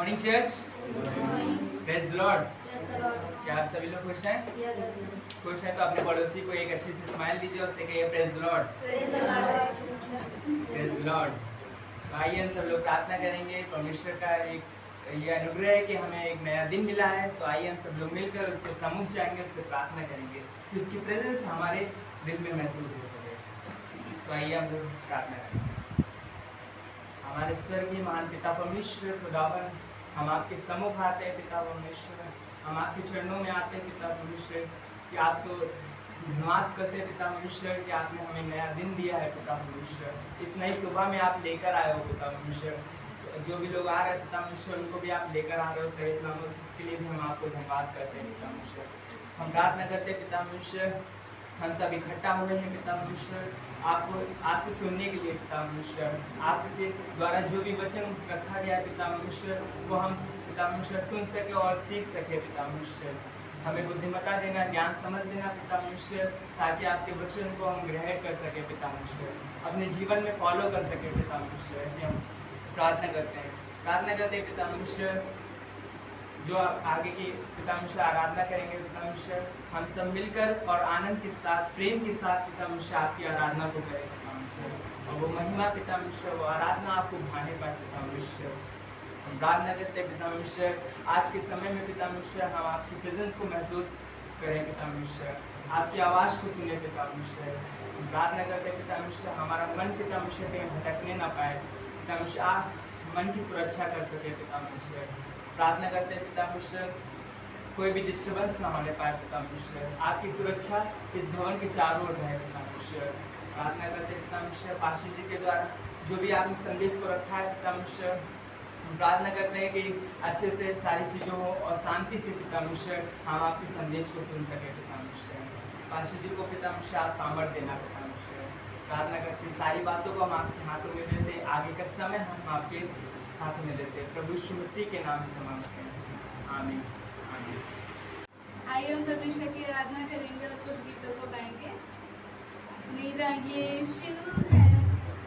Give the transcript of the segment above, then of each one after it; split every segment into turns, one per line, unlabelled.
Morning church, praise the Lord. क्या आप सभी लोग खुश हैं? खुश हैं तो अपने पड़ोसी को एक अच्छी सी स्माइल दीजिए, उससे कहिए praise the Lord, praise the Lord. आइए हम सब लोग प्रार्थना करेंगे। परमेश्वर का एक ये अनुग्रह है कि हमें एक नया दिन मिला है, तो आइए हम सब लोग मिलकर उसके सम्मुख जाएंगे, उससे प्रार्थना करेंगे कि उसकी प्रेजेंस हमारे दिल में महसूस हो सके। तो आइए हम लोग प्रार्थना करेंगे। हमारे स्वर्गीय महान पिता परमेश्वर खुदावन, हम आपके सम्मुख आते हैं पिता परमेश्वर, हम आपके चरणों में आते हैं पिता परमेश्वर कि आपको धन्यवाद करते हैं पिता परमेश्वर कि आपने हमें नया दिन दिया है पिता परमेश्वर। इस नई सुबह में आप लेकर आए हो पिता परमेश्वर। जो भी लोग आ रहे हैं पिता परमेश्वर, उनको भी आप लेकर आ रहे हो सही सलामत, उसके लिए भी हम आपको धन्यवाद करते हैं पिता परमेश्वर। हम प्रार्थना करते हैं पिता परमेश्वर, हम सब इकट्ठा हुए हैं पिता परमेश्वर आपको आपसे सुनने के लिए पिता परमेश्वर। आपके द्वारा जो भी वचन रखा गया है पिता परमेश्वर, वो हम पिता परमेश्वर सुन सके और सीख सके पिता परमेश्वर। हमें बुद्धिमत्ता देना, ज्ञान समझ देना पिता परमेश्वर, ताकि आपके वचन को हम ग्रहण कर सके पिता परमेश्वर, अपने जीवन में फॉलो कर सके पिता परमेश्वर। ऐसे हम प्रार्थना करते हैं पिता परमेश्वर। जो आगे की पिता परमेश्वर आराधना करेंगे पिता परमेश्वर, हम सब मिलकर और आनंद के साथ, प्रेम के साथ पिता परमेश्वर आपकी आराधना को करें पिता परमेश्वर, और वो महिमा पिता परमेश्वर, वो आराधना आपको भाने पाए पिता परमेश्वर। हम प्रार्थना करते हैं पिता परमेश्वर, आज के समय में पिता परमेश्वर हम आपकी प्रेजेंस को महसूस करें पिता परमेश्वर, आपकी आवाज़ को सुने पिता परमेश्वर। हम प्रार्थना करते हैं पिता परमेश्वर, हमारा मन पिता परमेश्वर कहीं भटकने ना पाए पिता परमेश्वर, आप मन की सुरक्षा कर सके पिता परमेश्वर। प्रार्थना करते हैं पिता परमेश्वर, कोई भी डिस्टर्बेंस ना होने पाए पिता परमेश्वर, आपकी सुरक्षा इस भवन के चारों ओर रहे पिता परमेश्वर। प्रार्थना करते हैं पिता परमेश्वर, पाशी जी के द्वारा जो भी आपने संदेश को रखा है पिता परमेश्वर, हम प्रार्थना करते हैं कि अच्छे से सारी चीज़ों हो और शांति से पिता परमेश्वर हम आपके संदेश को सुन सके पिता परमेश्वर। पाशी जी को पिता परमेश्वर आप सामर्थ्य देना पिता परमेश्वर। प्रार्थना करते हैं सारी बातों को हम आपके हाथों में देते, आगे का समय हम आपके हाथों में देते हैं, प्रभु यीशु मसीह के नाम से मांगते हैं, आमीन।
आइए हम परमेश्वर की आराधना करेंगे और कुछ गीतों को गाएंगे। मेरा यीशु है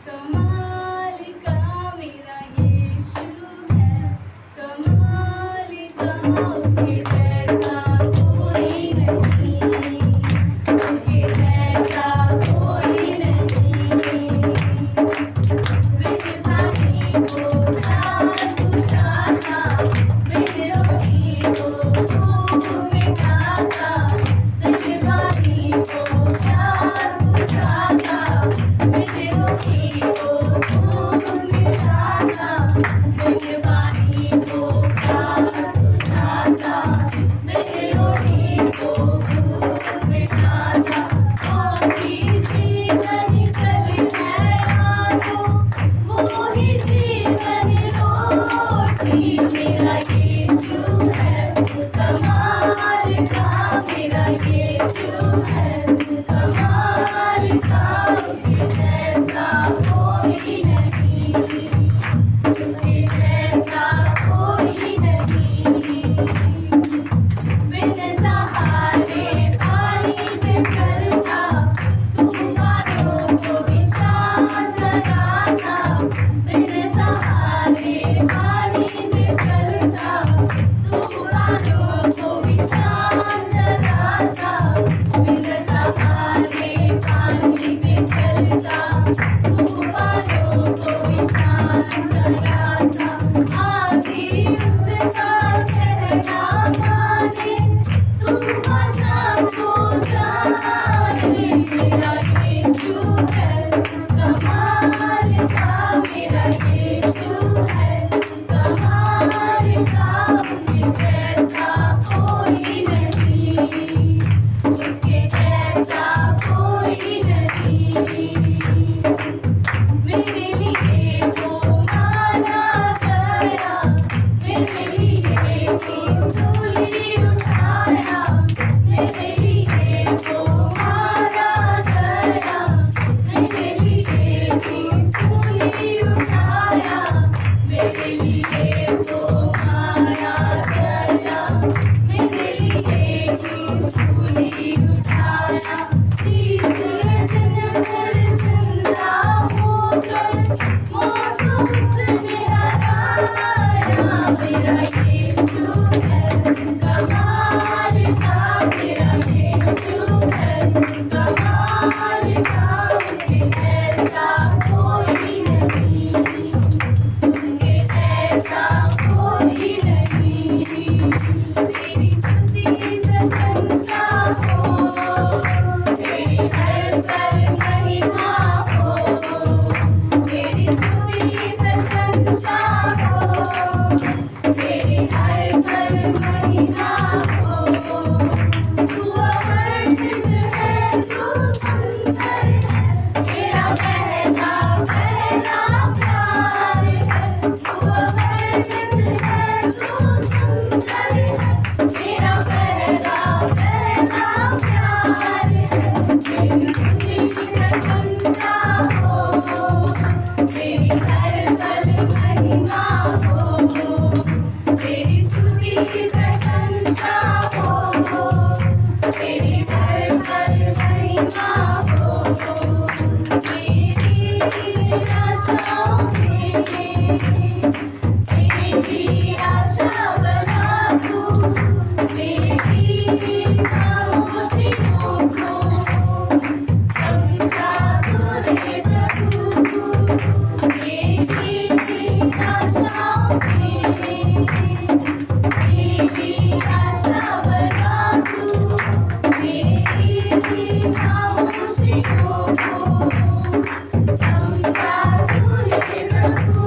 कमाल का, मेरा यीशु है कमाल का, उसके जैसा कोई नहीं, उसके जैसा कोई नहीं। विश्व भाई को प्यार बुझाता, विरोधी को खूब मिटाता, विश्व भाई को प्यार बुझाता, विरोधी को खूब मिटाता, विश्व भाई को प्यार बुझाता, विरोधी को खूब मिटाता। और जीवन कल है आगो, वो ही जीवन रोटी, मेरा यीशु है कमाल का, मेरा यीशु है कमाल का, उसके जैसा कोई नहीं, उसके जैसा कोई नहीं। बिन सहारे पानी पे चलता, तूफानों को भी शांत कराता, बिन सहारे पानी पे चलता, तूफानों को भी शांत कराता, बिन सहारे पानी पे चलता, तूफानों को भी शांत कराता। आगे उसका कहना माने, तूफान को जाने, मेरा यीशु है कमाल का, मेरा यीशु है कमाल का, उसके जैसा कोई नहीं, उसके जैसा कोई नहीं। मेरे लिए वो मारा गया, मेरे लिए वो सूली उठाया, मेरे लिए वो तू अवर्णित है, तू सुंदर है, मेरा पहला पहला प्यार है। तू अवर्णित है, तू सुंदर है, मेरा पहला पहला प्यार है। तेरी स्तुति की प्रशंसा हो, तेरी हर पल महिमा हो, तेरी स्तुति की प्रशंसा हो, तेरी हर पल महिमा हो। मेरी आशाओं में मेरी आशा बना तू, मेरी खामोशियों को समझा तूने प्रभु। मेरी आशाओं में मेरी आशा बना तू, मेरी खामोशियों को समझा तूने प्रभु।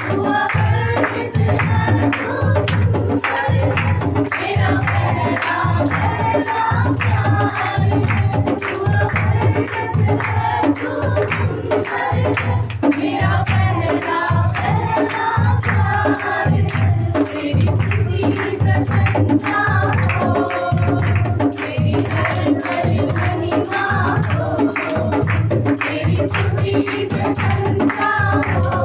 तू अवर्णित है, तू सुंदर है, मेरा पहला पहला प्यार है। तू अवर्णित है, तू सुंदर है, मेरा पहला पहला प्यार है। तेरी स्तुति की प्रशंसा हो, तेरी हर पल महिमा हो, तेरी स्तुति की प्रशंसा हो,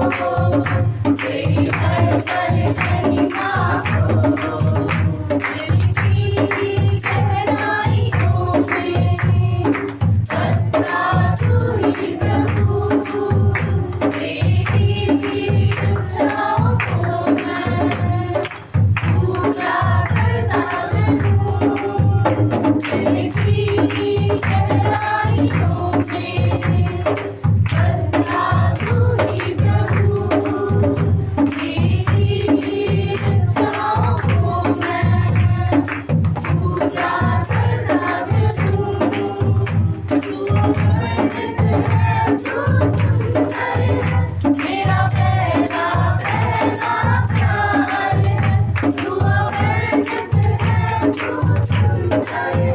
तेरी हर पल महिमा हो। तेरी गहराइयों में बसता तू ही प्रभु, तेरी इच्छाओं को मैं पूरा करता चलूं। तेरी गहराइयों में बसता तू ही प्रभु, तेरी इच्छाओं को मैं पूरा करता चलूं। तू अवर्णित है, तू सुंदर है, मेरा पहला पहला प्यार है। तू अवर्णित है, तू सुंदर है,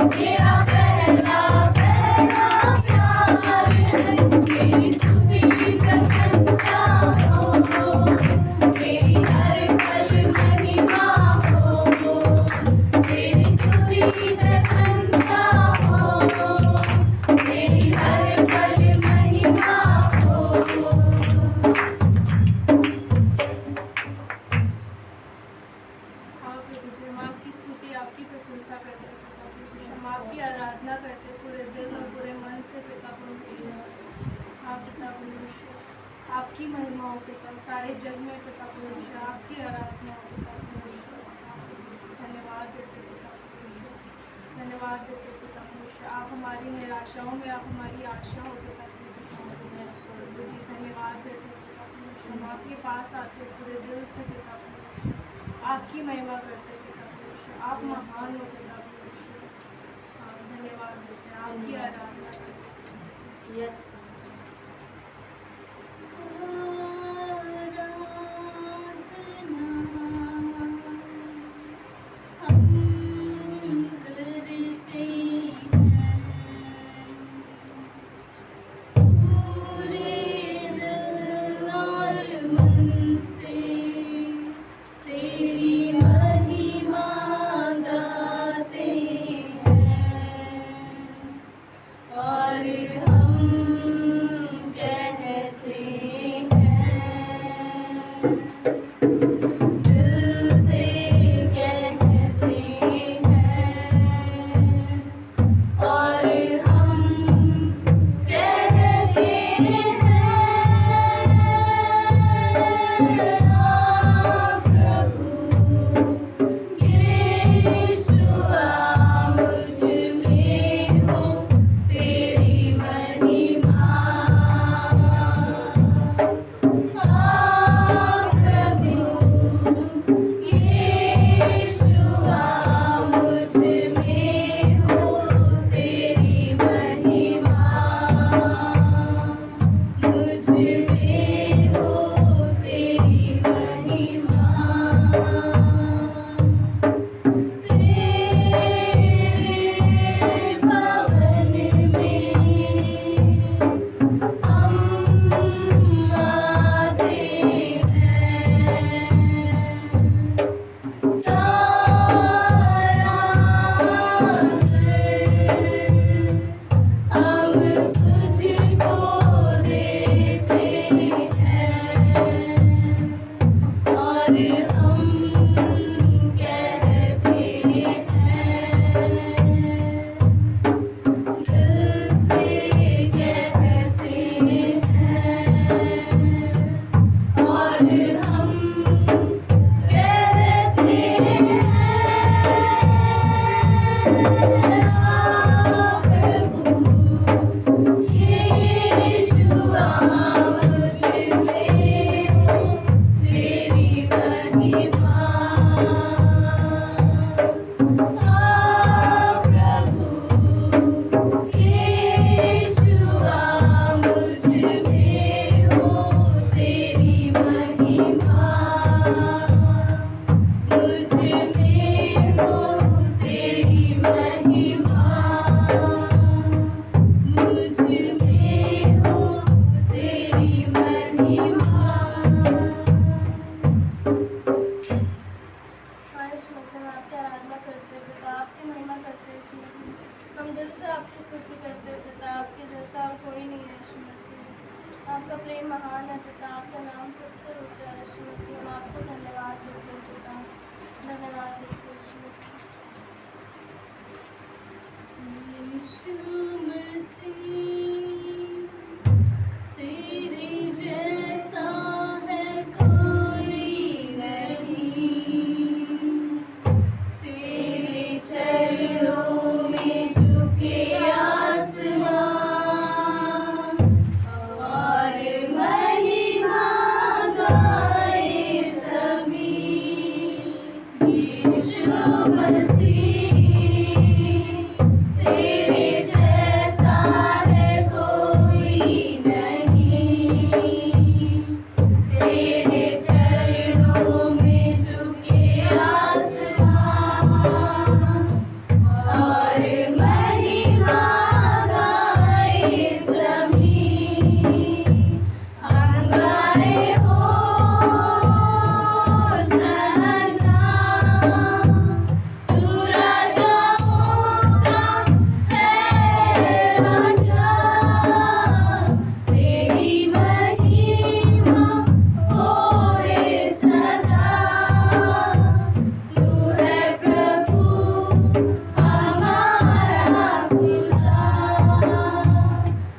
मेरा पहला पहला प्यार है। तेरी स्तुति की प्रशंसा हो, तेरी हर पल महिमा हो, तेरी स्तुति की प्रशंसा हो, तेरी हर पल महिमा हो।
हम आपकी स्तुति आपकी प्रशंसा करते हैं पिता परमेश्वर। हम आपकी आराधना करते हैं पूरे दिल और पूरे मन से पिता परमेश्वर। आप पिता परमेश्वर आपकी महिमा हो पिता, सारे जग में पिता परमेश्वर आपकी आराधना हो पिता परमेश्वर। धन्यवाद देते पिता परमेश्वर, धन्यवाद देते पिता परमेश्वर। आप हमारी निराशाओं में आप हमारी आशा हो पिता परमेश्वर जी। धन्यवाद देते पिता परमेश्वर। हम आपके पास आते पूरे दिल से पिता परमेश्वर, आपकी महिमा करते पिता परमेश्वर। आप महान हो पिता परमेश्वर। धन्यवाद देते हैं, आपकी आराधना करते हैं।
यस तेरी महिमा गाते हैं और हम
मसीह, हम आपकी आराधना करते हैं पिता, आपकी महिमा करते हैं यीशु मसीह। हम दिल से आपकी स्तुति करते हैं पिता, आपके जैसा और कोई नहीं है यीशु मसीह। आपका प्रेम महान है पिता, आपका नाम सबसे ऊंचा है यीशु मसीह। हम आपको धन्यवाद देते हैं पिता, धन्यवाद देते हैं यीशु मसीह। यीशु मसीह तेरे जैसा है कोई नहीं, तेरे चरणों में झुके आसमान और महिमा गाए ज़मीन। यीशु मसीह तेरे जैसा है कोई नहीं, तेरे चरणों में झुके आसमान और महिमा गाए ज़मीन। हम गाए होसन्ना, तू राजाओं का है राजा, तेरी महिमा होए सदा। तू है प्रभु हमारा खुदा,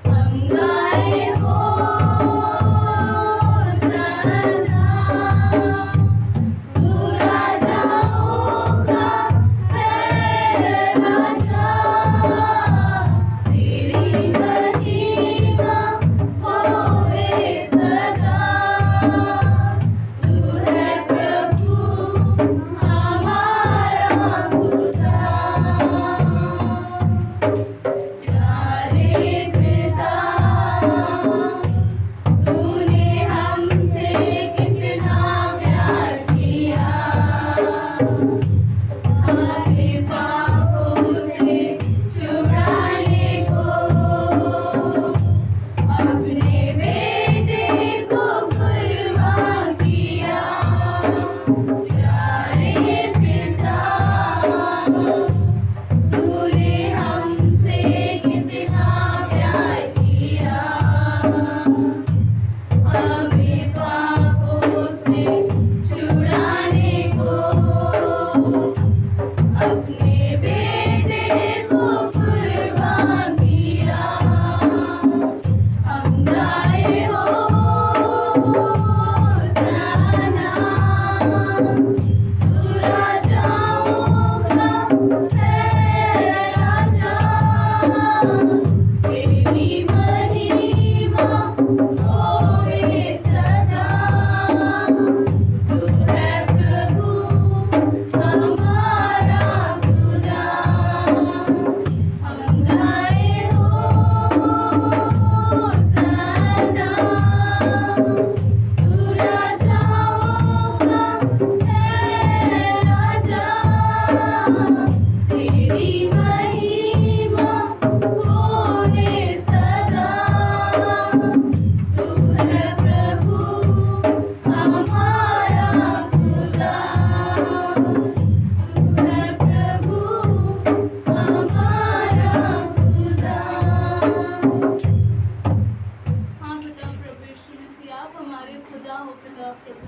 हम गाए होसन्ना, तू राजाओं का है राजा, तेरी महिमा होए सदा। तू है प्रभु हमारा खुदा। प्यारे पिता, तूने हमसे कितना प्यार किया, हमें पापों से छुड़ाने को अपने बेटे को कुर्बान किया। प्यारे पिता, तूने हमसे कितना प्यार किया, हमें पापों से छुड़ाने को अपने बेटे को कुर्बान किया। हम गाए होसन्ना, तू राजाओं का है राजा, तेरी महिमा होए सदा। तू है प्रभु हमारा खुदा, हम गाए होसन्ना, तू राजाओं का है राजा, तेरी महिमा होए सदा। तू है प्रभु हमारा खुदा, तू है प्रभु हमारा खुदा। हाँ पिता प्रभु यीशु मसीह, आप हमारे खुदा हो पिता प्रभु।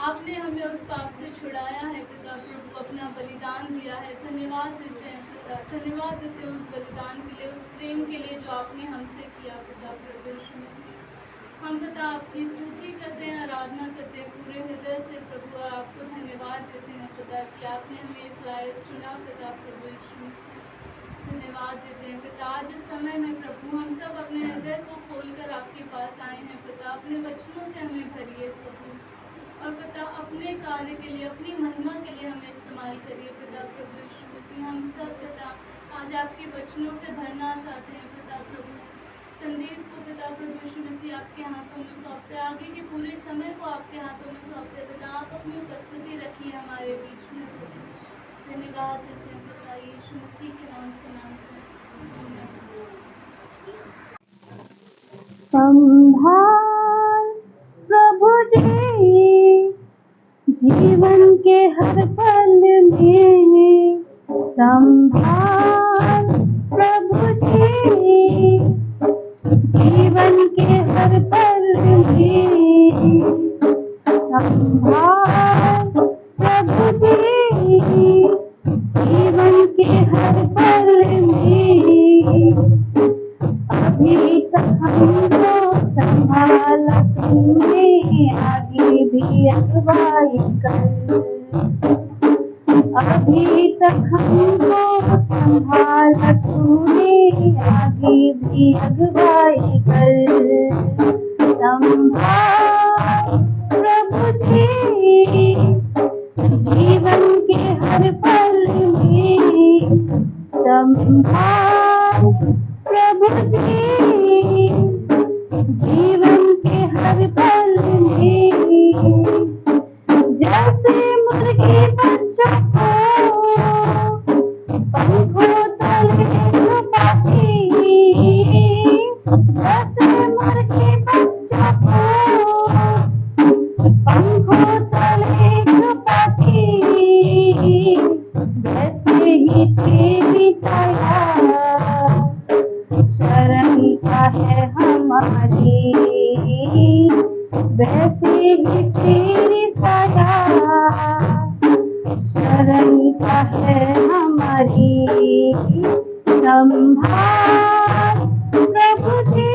आपने हमें उस पाप से छुड़ाया है पिता प्रभु, अपना बलिदान दिया है। धन्यवाद देते हैं पिता, धन्यवाद देते हैं उस बलिदान के लिए, उस प्रेम के लिए जो आपने हमसे किया पिता प्रभु यीशु मसीह। हम पिता आपकी स्तुति करते हैं, आराधना करते हैं पूरे हृदय से प्रभु, और आपको धन्यवाद देते हैं पिता कि आपने हमें इस लायक चुना पिता प्रभु यीशु मसीह। धन्यवाद देते हैं पिता, आज इस समय में प्रभु हम सब अपने हृदय को खोलकर आपके पास आए हैं पिता। अपने वचनों से हमें भरिए प्रभु, और पिता अपने कार्य के लिए, अपनी महिमा के लिए हमें इस्तेमाल करिए पिता प्रभु यीशु मसीह। हम सब पिता आज आपके वचनों से भरना चाहते हैं पिता प्रभु। संदेश को पिता प्रभु यीशु मसीह आपके हाथों में सौंपते, आगे के पूरे समय को आपके हाथों में सौंपते पिता। आप अपनी उपस्थिति रखिए हमारे बीच में प्रभु। धन्यवाद देते हैं पिता, यीशु मसीह के नाम से मांगते हैं, आमीन। संभाल प्रभु जी
जीवन के हर पल में संभाल प्रभु जी, जीवन के हर पल में संभाल प्रभु जी, जीवन के हर पल में अभी तक हमको संभाला तूने, आगे भी अगुवाई कर। अभी तक हमको संभाला तूने, आगे भी अगुवाई कर। संभाल प्रभु जी, जीवन के हर पल में संभाल प्रभु जी, जीवन के हर पल में जैसे मुर्गी बच्चों को पंखों तले छुपाती, जैसे मुर्गी बच्चों को पंखों तले छुपाती, वैसे ही तेरी दया शरण का है हमारी, वैसे ही तेरी दया शरण का है हमारी। संभाल प्रभु जी,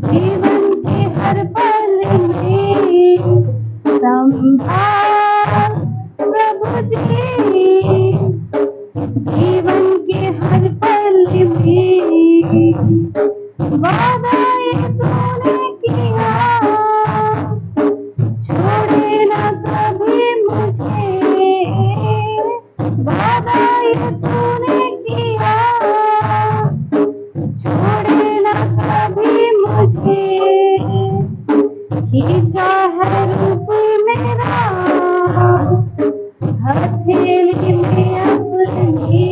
जीवन के हर पल में संभाल प्रभु जी, जीवन के हर पल में वादा ये तूने किया, छोड़े ना कभी मुझे, वादा ये तूने किया, छोड़े ना कभी मुझे। खींचा है रूप मेरा हथेली में अपनी,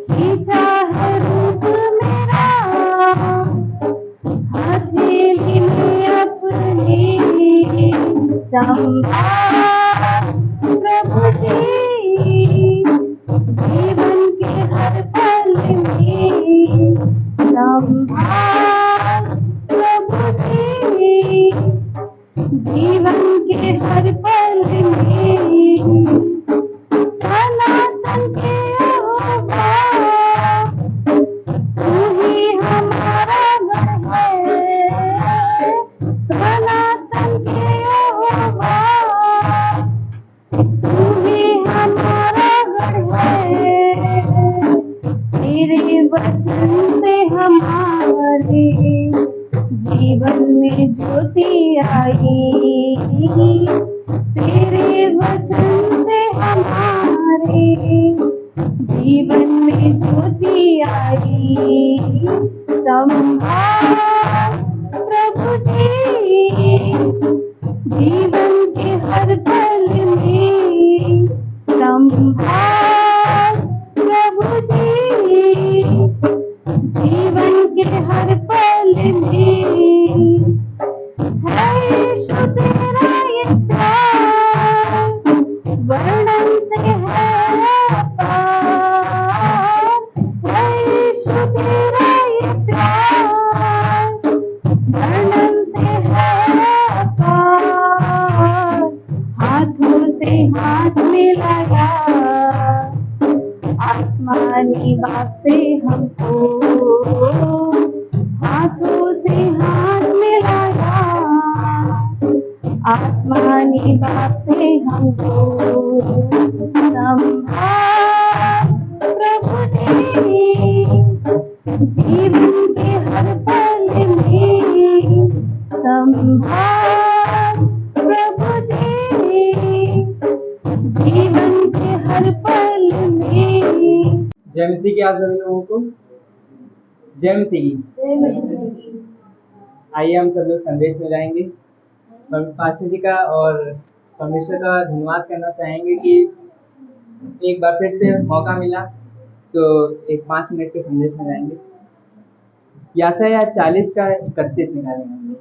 खींचा है रूप मेरा हथेली में अपनी। संभाल प्रभु जी, जीवन के हर पल में संभाल प्रभु जी, जीवन के हर पल में सनातन के यहोवा, तू ही हमारा घर है। सनातन के यहोवा, तू ही हमारा घर है। तेरे वचन से हमारे जीवन में ज्योति आई, तेरे वचन से हमारे जीवन में ज्योति आई। संभाल प्रभु जी, जीवन के हर पल में संभाल प्रभु जी, जीवन के हर पल में है यीशु तेरा ये प्यार, वर्णन से है अपार। है यीशु तेरा ये प्यार, वर्णन से है अपार। हाथों से हाथ मिलाया, आसमानी बाप से हमको, हाथों से हाथ मिलाया, आसमानी बाप से हमको। संभाल प्रभु जी, जीवन के हर पल में संभाल प्रभु जी, जीवन के हर पल में।
जय मसीह की आप सभी लोगों को जय मसीह की। आइए हम सब लोग संदेश में जाएंगे। पास्टर जी का और परमेश्वर का धन्यवाद करना चाहेंगे कि एक बार फिर से मौका मिला, तो एक 5 मिनट के संदेश में जाएंगे। याशाया 40 का 31 निकालेंगे।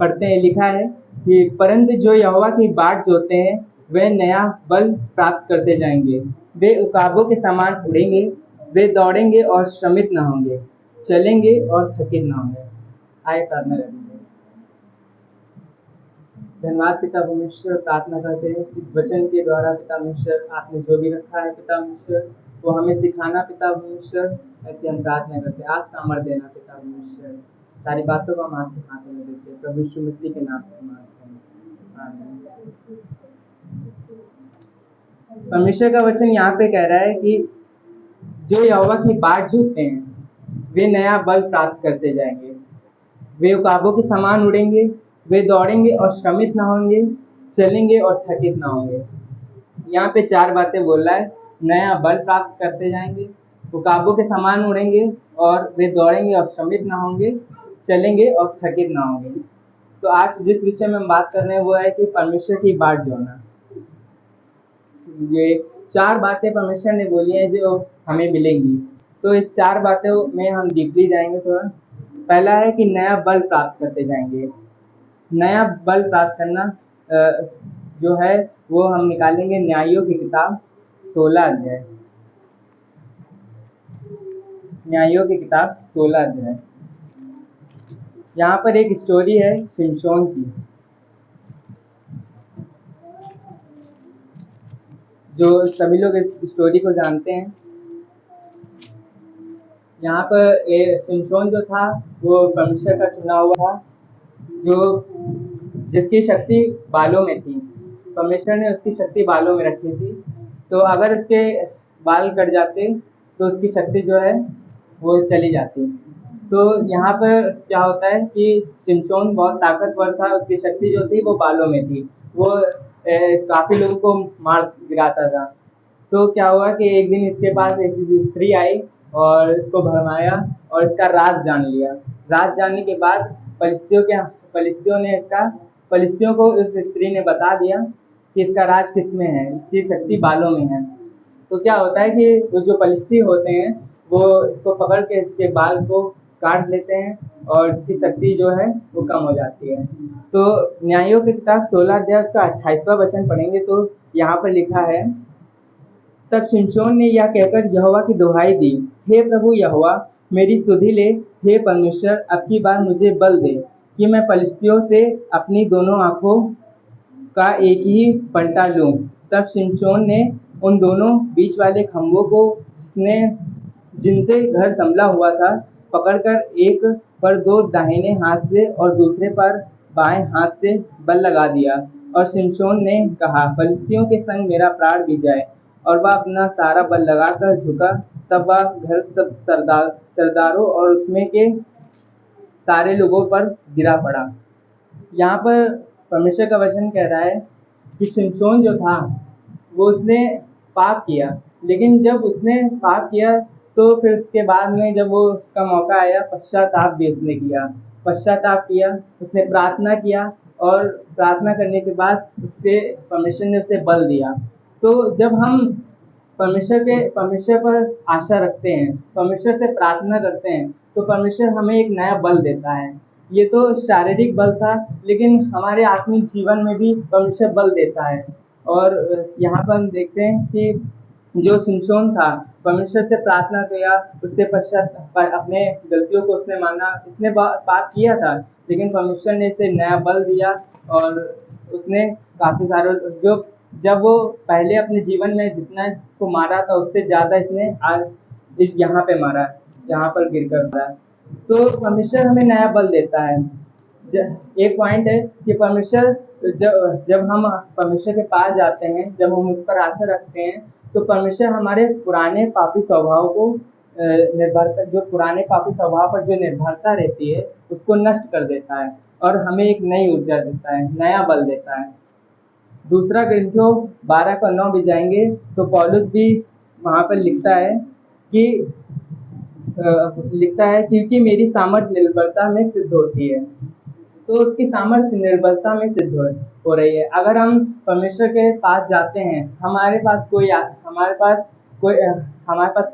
पढ़ते हैं, लिखा है कि परंतु जो यहोवा की बाट जोते हैं वे नया बल प्राप्त करते जाएंगे, वे उकाबों के समान उड़ेंगे, वे दौड़ेंगे और श्रमित न होंगे, चलेंगे और थकित न होंगे। आए प्रार्थना करेंगे। धन्यवाद पिता परमेश्वर, प्रार्थना करते हैं इस वचन के द्वारा पिता परमेश्वर आपने जो भी रखा है पिता परमेश्वर वो हमें सिखाना पिता परमेश्वर, ऐसे हम प्रार्थना करते हैं। आज सामर्थ देना पिता परमेश्वर, सारी बातों को हम आपके हाथों में देते हैं, प्रभु यीशु मसीह के नाम से मांगते हैं, आमीन। परमेश्वर का वचन यहाँ पे कह रहा है कि जो यहोवा की बाट जोतते हैं वे नया बल प्राप्त करते जाएंगे, वे उकाबों के समान उड़ेंगे, वे दौड़ेंगे और श्रमित ना होंगे, चलेंगे और थकित ना होंगे। यहाँ पे 4 बातें बोल रहा है। नया बल प्राप्त करते जाएंगे, उकाबों के समान उड़ेंगे और वे दौड़ेंगे और श्रमित ना होंगे, चलेंगे और थकित ना होंगे। तो आज जिस विषय में हम बात कर रहे हैं वो है कि परमेश्वर की बाट जोना। ये 4 बातें परमेश्वर ने बोली हैं जो हमें मिलेंगी, तो इस 4 बातों में हम डीपली जाएंगे थोड़ा। पहला है कि नया बल प्राप्त करते जाएंगे। नया बल प्राप्त करना जो है वो हम निकालेंगे न्यायों की किताब 16 अध्याय, न्यायों की किताब 16 अध्याय। यहाँ पर एक स्टोरी है शिमशोन की, जो सभी लोग इस स्टोरी को जानते हैं। यहाँ पर शिमशोन जो था वो परमेश्वर का चुना हुआ था, जो जिसकी शक्ति बालों में थी। परमेश्वर ने उसकी शक्ति बालों में रखी थी, तो अगर उसके बाल कट जाते तो उसकी शक्ति जो है वो चली जाती। तो यहाँ पर क्या होता है कि शिमशोन बहुत ताकतवर था, उसकी शक्ति जो थी वो बालों में थी, वो काफ़ी लोगों को मार गिराता था। तो क्या हुआ कि एक दिन इसके पास एक स्त्री आई और इसको भरमाया और इसका राज जान लिया। राज जानने के बाद फलिस्तियों को उस स्त्री ने बता दिया कि इसका राज किस में है, इसकी शक्ति बालों में है। तो क्या होता है कि वो जो फलिस्ती होते हैं वो इसको पकड़ के इसके बाल को काट लेते हैं और इसकी शक्ति जो है वो कम हो जाती है। तो न्यायों की किताब 16 अध्याय उसका 28वां वचन पढ़ेंगे तो यहाँ पर लिखा है, तब शिमशोन ने यह कहकर यहोवा की दुहाई दी, हे प्रभु यहोवा मेरी सुधि ले, हे परमेश्वर अब की बार मुझे बल दे कि मैं फलिस्तियों से अपनी दोनों आंखों का एक ही पलटा लूं। तब शिमशोन ने उन दोनों बीच वाले खंभों को जिनसे घर संभला हुआ था पकड़कर एक पर 2 दाहिने हाथ से और दूसरे पर बाएं हाथ से बल लगा दिया। और शिमशोन ने कहा, फलिस्तियों के संग मेरा प्राण भी जाए। और वह अपना सारा बल लगाकर झुका, तब वह घर सब सरदारों और उसमें के सारे लोगों पर गिरा पड़ा। यहाँ पर परमेश्वर का वचन कह रहा है कि शिमशोन जो था वो उसने पाप किया, लेकिन जब उसने पाप किया तो फिर उसके बाद में जब वो उसका मौका आया पश्चाताप भी उसने किया, पश्चाताप किया, उसने प्रार्थना किया और प्रार्थना करने के बाद उसके परमेश्वर ने उसे बल दिया। तो जब हम परमेश्वर पर आशा रखते हैं, परमेश्वर से प्रार्थना करते हैं, तो परमेश्वर हमें एक नया बल देता है। ये तो शारीरिक बल था, लेकिन हमारे आत्मिक जीवन में भी परमेश्वर बल देता है। और यहाँ पर हम देखते हैं कि जो शिमशोन था परमेश्वर से प्रार्थना किया, उससे पश्चात अपने गलतियों को उसने माना, इसने पाप किया था लेकिन परमेश्वर ने इसे नया बल दिया और उसने काफ़ी सारे जब वो पहले अपने जीवन में जितना को मारा था उससे ज़्यादा इसने आज यहाँ पे मारा, यहाँ पर गिर कर मारा। तो परमेश्वर हमें नया बल देता है। एक पॉइंट है कि परमेश्वर जब हम परमेश्वर के पास जाते हैं, जब हम उस पर आशा रखते हैं, तो परमेश्वर हमारे पुराने पापी स्वभाव को पुराने पापी स्वभाव पर जो निर्भरता रहती है उसको नष्ट कर देता है और हमें एक नई ऊर्जा देता है, नया बल देता है। दूसरा ग्रंथियों 12:9 भी जाएंगे तो पौलुस भी वहाँ पर लिखता है क्योंकि मेरी सामर्थ्य निर्बलता में सिद्ध होती है। तो उसकी सामर्थ्य निर्बलता में सिद्ध हो रही है। अगर हम परमेश्वर के पास जाते हैं, हमारे पास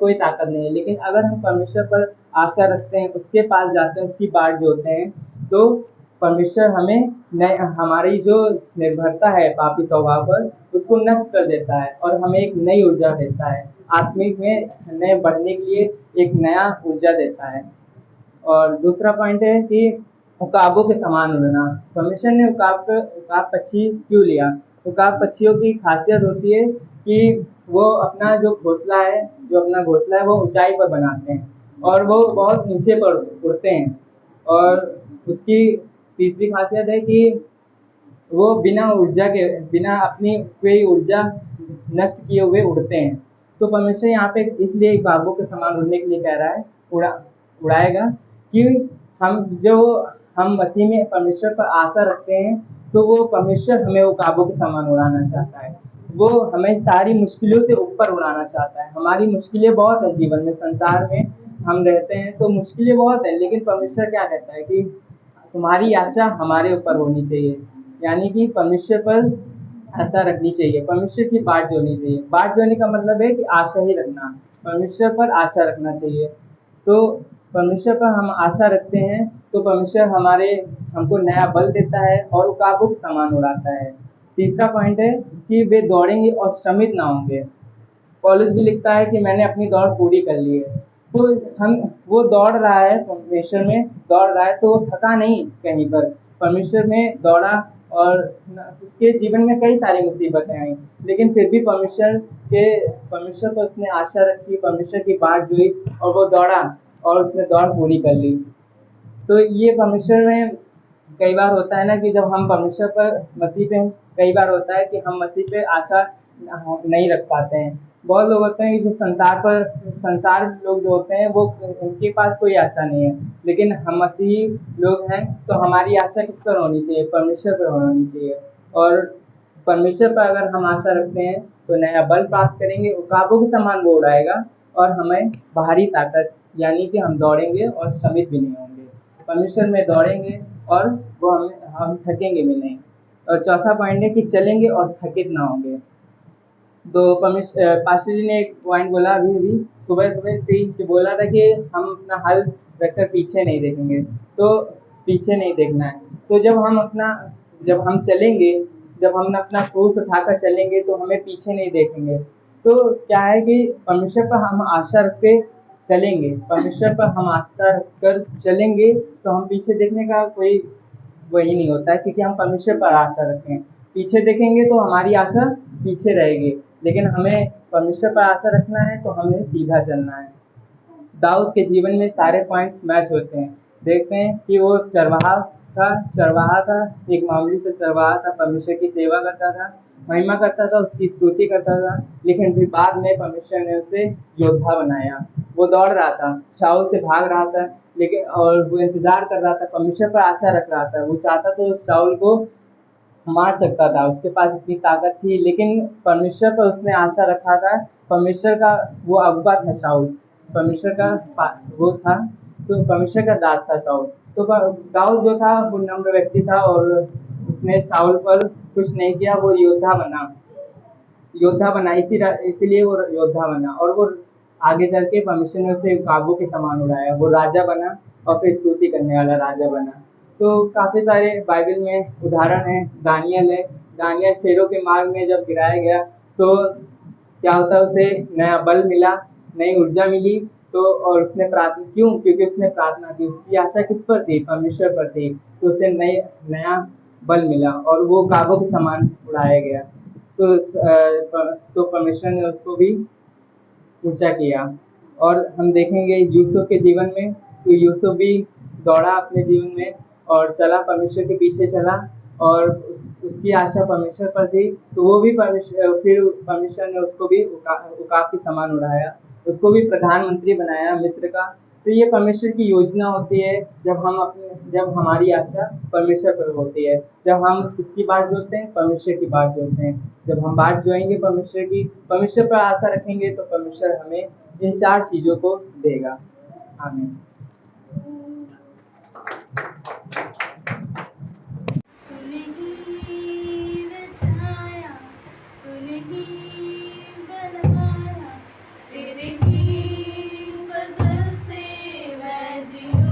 कोई ताकत नहीं है, लेकिन अगर हम परमेश्वर पर आशा रखते हैं, उसके पास जाते हैं, उसकी बाट जोते हैं, तो परमेश्वर हमें नए हमारी जो निर्भरता है पापी स्वभाव पर उसको नष्ट कर देता है और हमें एक नई ऊर्जा देता है। आत्मिक में नए बढ़ने के लिए एक नया ऊर्जा देता है। और दूसरा पॉइंट है कि उकाबों के समान उड़ना। परमेश्वर ने उकाब पक्षी क्यों लिया? उकाब पक्षियों की खासियत होती है कि वो अपना अपना घोंसला है वो ऊंचाई पर बनाते हैं और वो बहुत ऊंचे पर उड़ते हैं। और उसकी तीसरी खासियत है कि वो बिना अपनी कोई ऊर्जा नष्ट किए हुए उड़ते हैं। तो परमेश्वर यहाँ पे इसलिए बाबू के समान उड़ने के लिए कह रहा है, उड़ाएगा कि हम मसीह में परमेश्वर पर आशा रखते हैं तो वो परमेश्वर हमें वो काबू के समान उड़ाना चाहता है। वो हमें सारी मुश्किलों से ऊपर उड़ाना चाहता है। हमारी मुश्किलें बहुत है जीवन में, संसार में हम रहते हैं तो मुश्किलें बहुत है, लेकिन परमेश्वर क्या कहता है कि तुम्हारी आशा हमारे ऊपर होनी चाहिए, यानी कि परमेश्वर पर आशा रखनी चाहिए, परमेश्वर की बाट जोड़नी चाहिए। बाट जोड़ने का मतलब है कि आशा ही रखना, परमेश्वर पर आशा रखना चाहिए। तो परमेश्वर पर हम आशा रखते हैं तो परमेश्वर हमको नया बल देता है और उकाबों के समान उड़ाता है। तीसरा पॉइंट है कि वे दौड़ेंगे और श्रमित ना होंगे। पौलुस भी लिखता है कि मैंने अपनी दौड़ पूरी कर ली है। तो वो दौड़ रहा है, परमेश्वर में दौड़ रहा है तो वो थका नहीं कहीं पर, परमेश्वर में दौड़ा और उसके जीवन में कई सारी मुसीबतें आई, लेकिन फिर भी परमेश्वर पर उसने आशा रखी, परमेश्वर की बाट जोई और वो दौड़ा और उसने दौड़ पूरी कर ली। तो ये परमेश्वर में कई बार होता है ना कि जब हम परमेश्वर पर मसीह पे कई बार होता है कि हम मसीह पे आशा नहीं रख पाते हैं। बहुत लोग होते हैं कि जो संसार लोग जो होते हैं वो उनके पास कोई आशा नहीं है, लेकिन हम मसीही लोग हैं तो हमारी आशा किस पर होनी चाहिए? परमेश्वर पर होनी चाहिए। और परमेश्वर पर अगर हम आशा रखते हैं तो नया बल प्राप्त करेंगे, उकाबों के समान वो उड़ाएगा और हमें बाहरी ताकत, यानी कि हम दौड़ेंगे और श्रमित भी नहीं होंगे, परमेश्वर में दौड़ेंगे और वो हम थकेंगे भी नहीं। और चौथा पॉइंट है कि चलेंगे और थकित ना होंगे। तो पास्टर जी ने एक पॉइंट बोला अभी सुबह बोला था कि हम अपना हल रखकर पीछे नहीं देखेंगे, तो पीछे नहीं देखना है। तो जब हम चलेंगे, जब हम अपना क्रूस उठाकर चलेंगे तो हमें पीछे नहीं देखेंगे। तो क्या है कि परमेश्वर पर हम आशा रख के चलेंगे, परमेश्वर पर हम आशा रखकर चलेंगे तो हम पीछे देखने का कोई वही नहीं होता है, क्योंकि हम परमेश्वर पर आशा रखें। पीछे देखेंगे तो हमारी आशा पीछे रहेगी, लेकिन हमें परमेश्वर पर आशा रखना है तो हमें सीधा चलना है। दाऊद के जीवन में सारे पॉइंट्स मैच होते हैं। देखते हैं कि वो चरवाहा था, एक मामूली से चरवाहा था, परमेश्वर की सेवा करता था, महिमा करता था, उसकी स्तुति करता था, लेकिन फिर बाद में परमेश्वर ने उसे योद्धा बनाया। वो दौड़ रहा था, शाऊल से भाग रहा था, लेकिन और वो इंतजार कर रहा था, परमेश्वर पर आशा रख रहा था। वो चाहता था उस शाऊल को मार सकता था, उसके पास इतनी ताकत थी, लेकिन परमेश्वर पर उसने आशा रखा था। परमेश्वर का वो अगुआ था शाऊल, परमेश्वर का वो था, तो परमेश्वर का दास था शाऊल। तो दाऊद जो था वो नम्र व्यक्ति था और उसने शाऊल पर कुछ नहीं किया, वो योद्धा बना इसीलिए वो योद्धा बना और वो आगे चल के परमेश्वर ने उसे काबू के समान उड़ाया, वो राजा बना और फिर स्तुति करने वाला राजा बना। तो काफ़ी सारे बाइबल में उदाहरण हैं। दानियल शेरों के मार्ग में जब गिराया गया तो क्या होता, उसे नया बल मिला, नई ऊर्जा मिली। तो और उसने प्रार्थना, क्योंकि उसने प्रार्थना की, उसकी आशा किस पर थी? परमेश्वर पर थी, तो उसे नया बल मिला और वो काबू के समान उड़ाया गया। तो परमेश्वर ने उसको भी ऊंचा किया। और हम देखेंगे यूसुफ के जीवन में, तो यूसुफ भी दौड़ा अपने जीवन में और चला, परमेश्वर के पीछे चला और उसकी आशा परमेश्वर पर थी, तो वो भी परमेश्वर ने उसको भी उकाब के समान उड़ाया, उसको भी प्रधानमंत्री बनाया मिस्र का। तो ये परमेश्वर की योजना होती है जब हमारी आशा परमेश्वर पर होती है, जब हम किसकी बाट जोड़ते हैं? परमेश्वर की बाट जोड़ते हैं। जब हम बाट जोड़ेंगे परमेश्वर पर आशा रखेंगे तो परमेश्वर हमें इन 4 चीज़ों को देगा। आमीन।
तूने ही रचाया, तूने ही बनाया, तेरे ही फजल से मैं जीऊं,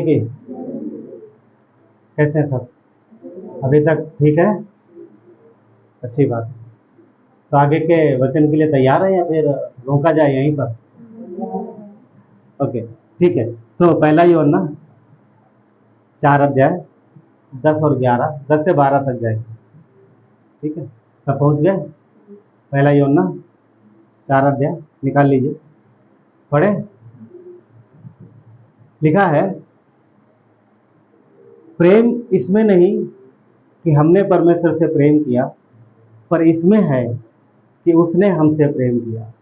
कि कैसे हैं सब? अभी तक ठीक है? अच्छी बात है। तो आगे के वचन के लिए तैयार है या फिर रोका जाए यहीं पर? ओके, ठीक है। तो पहला यूहन्ना 4 अध्याय 10 और 11, 10 से 12 तक जाए। ठीक है, सब पहुंच गए? पहला यूहन्ना 4 अध्याय निकाल लीजिए, पढ़े। लिखा है, प्रेम इसमें नहीं कि हमने परमेश्वर से प्रेम किया, पर इसमें है कि उसने हमसे प्रेम किया।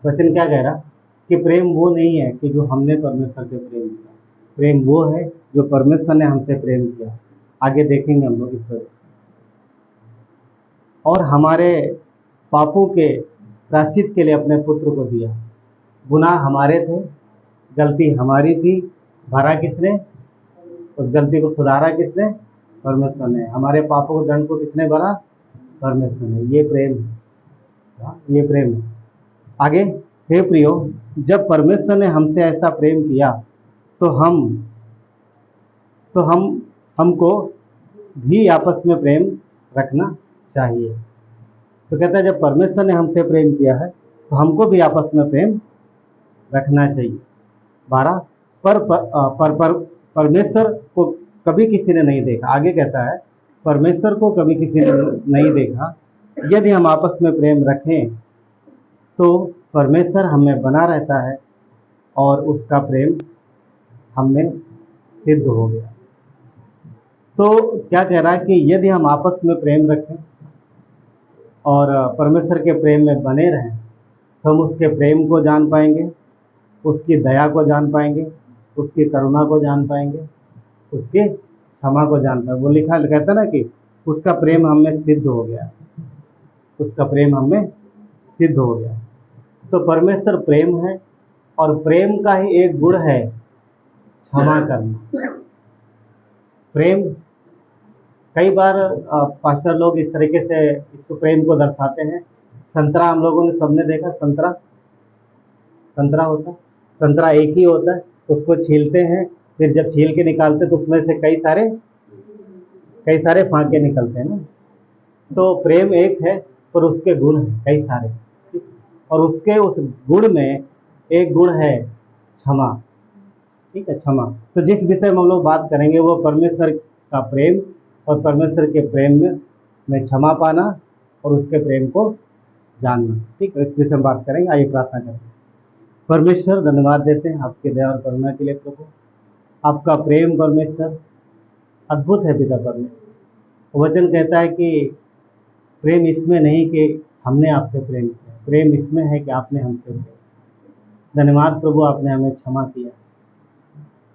वचन क्या कह रहा? कि प्रेम वो नहीं है कि जो हमने परमेश्वर से प्रेम किया, प्रेम वो है जो परमेश्वर ने हमसे प्रेम किया। आगे देखेंगे हम लोग इस पर। और हमारे पापों के प्रायश्चित के लिए अपने पुत्र को दिया। गुनाह हमारे थे, गलती हमारी थी, भरा किसने? उस गलती को सुधारा किसने? परमेश्वर ने। हमारे पापों के दंड को किसने भरा? परमेश्वर ने। ये प्रेम है, ये प्रेम है। आगे, हे प्रियो, जब परमेश्वर ने हमसे ऐसा प्रेम किया तो हम हमको भी आपस में प्रेम रखना चाहिए। तो कहता है जब परमेश्वर ने हमसे प्रेम किया है तो हमको भी आपस में प्रेम रखना चाहिए। 12, पर परमेश्वर को कभी किसी ने नहीं देखा। आगे कहता है परमेश्वर को कभी किसी ने नहीं देखा। यदि हम आपस में प्रेम रखें तो परमेश्वर हमें बना रहता है और उसका प्रेम हमें सिद्ध हो गया। तो क्या कह रहा है कि यदि हम आपस में प्रेम रखें और परमेश्वर के प्रेम में बने रहें तो हम उसके प्रेम को जान पाएंगे, उसकी दया को जान पाएंगे, उसकी करुणा को जान पाएंगे, उसके क्षमा को जान पाएंगे। वो लिखा कहता है ना कि उसका प्रेम हमें सिद्ध हो गया, उसका प्रेम हमें सिद्ध हो गया। तो परमेश्वर प्रेम है और प्रेम का ही एक गुण है क्षमा करना। प्रेम कई बार पास्टर लोग इस तरीके से इस प्रेम को दर्शाते हैं। संतरा हम लोगों ने सबने देखा, संतरा संतरा होता है, संतरा एक ही होता है, उसको छीलते हैं, फिर जब छील के निकालते तो उसमें से कई सारे फांके निकलते हैं ना। तो प्रेम एक है पर उसके गुण हैं कई सारे, और उसके उस गुण में एक गुण है क्षमा। ठीक है, क्षमा। तो जिस विषय में हम लोग बात करेंगे वो परमेश्वर का प्रेम और परमेश्वर के प्रेम में क्षमा पाना और उसके प्रेम को जानना। ठीक है, इस विषय में बात करेंगे। आइए प्रार्थना करें। परमेश्वर धन्यवाद देते हैं आपके दया और करुणा के लिए प्रभु। आपका प्रेम परमेश्वर अद्भुत है पिता परमेश्वर। वचन कहता है कि प्रेम इसमें नहीं कि हमने आपसे प्रेम किया, प्रेम इसमें है कि आपने हमसे प्रेम किया। धन्यवाद प्रभु, आपने हमें क्षमा किया।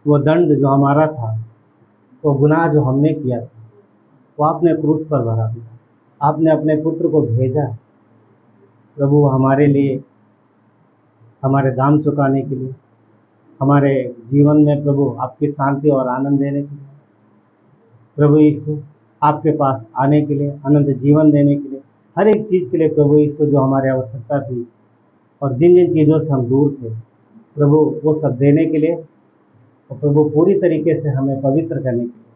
वो दंड जो हमारा था, वो गुनाह जो हमने किया था, वो आपने क्रूस पर भरा दिया। आपने अपने पुत्र को भेजा प्रभु हमारे लिए, हमारे दाम चुकाने के लिए, हमारे जीवन में प्रभु आपकी शांति और आनंद देने के लिए, प्रभु यीशु आपके पास आने के लिए, अनंत जीवन देने के लिए, हर एक चीज़ के लिए प्रभु यीशु जो हमारी आवश्यकता थी और जिन जिन चीज़ों से हम दूर थे प्रभु, वो सब देने के लिए और प्रभु पूरी तरीके से हमें पवित्र करने के लिए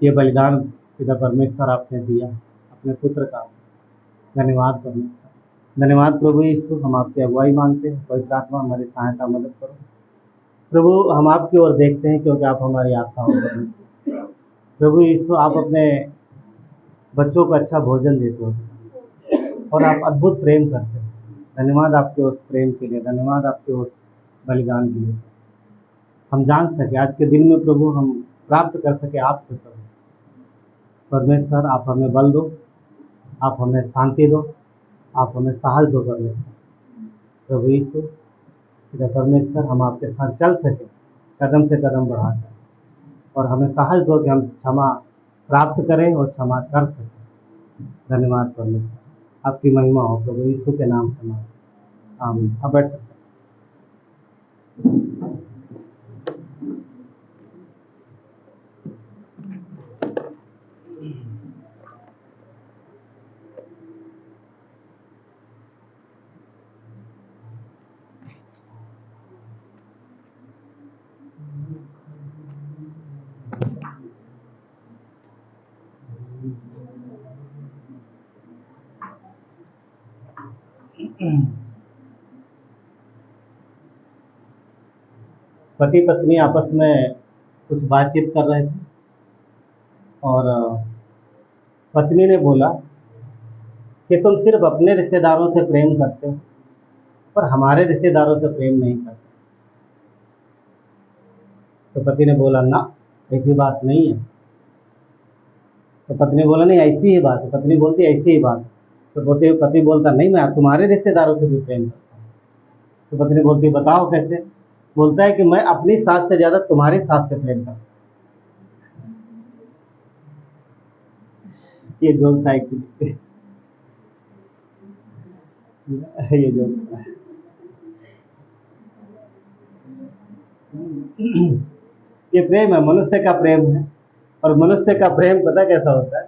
ये बलिदान पिता परमेश्वर आपने दिया अपने पुत्र का। धन्यवाद परमेश्वर, धन्यवाद प्रभु यीशु। हम आपकी अगुवाई मांगते हैं, पवित्र आत्मा हमारी सहायता मदद करो प्रभु। हम आपकी ओर देखते हैं क्योंकि आप हमारी आशा हो प्रभु यीशु। आप अपने बच्चों को अच्छा भोजन देते हो और आप अद्भुत प्रेम करते हैं। धन्यवाद आपके उस प्रेम के लिए, धन्यवाद आपके उस बलिदान के लिए। हम जान सके आज के दिन में प्रभु, हम प्राप्त कर सके आपसे प्रभु परमेश्वर। आप हमें बल दो, आप हमें शांति दो, आप हमें साहस दो परमेश्वर प्रभु यीशु। पिता परमेश्वर, हम आपके साथ चल सके कदम से कदम बढ़ाकर, और हमें साहस दो कि हम क्षमा प्राप्त करें और क्षमा कर सकें। धन्यवाद परमेश्वर, आपकी महिमा हो प्रभु यीशु के नाम से मांगते। आमीन। अब बैठ सकते हैं। पति पत्नी आपस में कुछ बातचीत कर रहे थे और पत्नी ने बोला कि तुम सिर्फ अपने रिश्तेदारों से प्रेम करते हो पर हमारे रिश्तेदारों से प्रेम नहीं करते। तो पति ने बोला ना, ऐसी बात नहीं है। तो पत्नी बोला नहीं, ऐसी ही बात है। पत्नी बोलती ऐसी ही बात है। तो पति बोलता नहीं, मैं तुम्हारे रिश्तेदारों से भी प्रेम करता हूँ। तो पत्नी बोलती बताओ कैसे? बोलता है कि मैं अपनी सास से ज्यादा तुम्हारी सास से प्रेम करता हूँ। ये जोक था एक्चुअली, ये जोक था। ये प्रेम है, मनुष्य का प्रेम है। और मनुष्य का प्रेम पता कैसा होता है?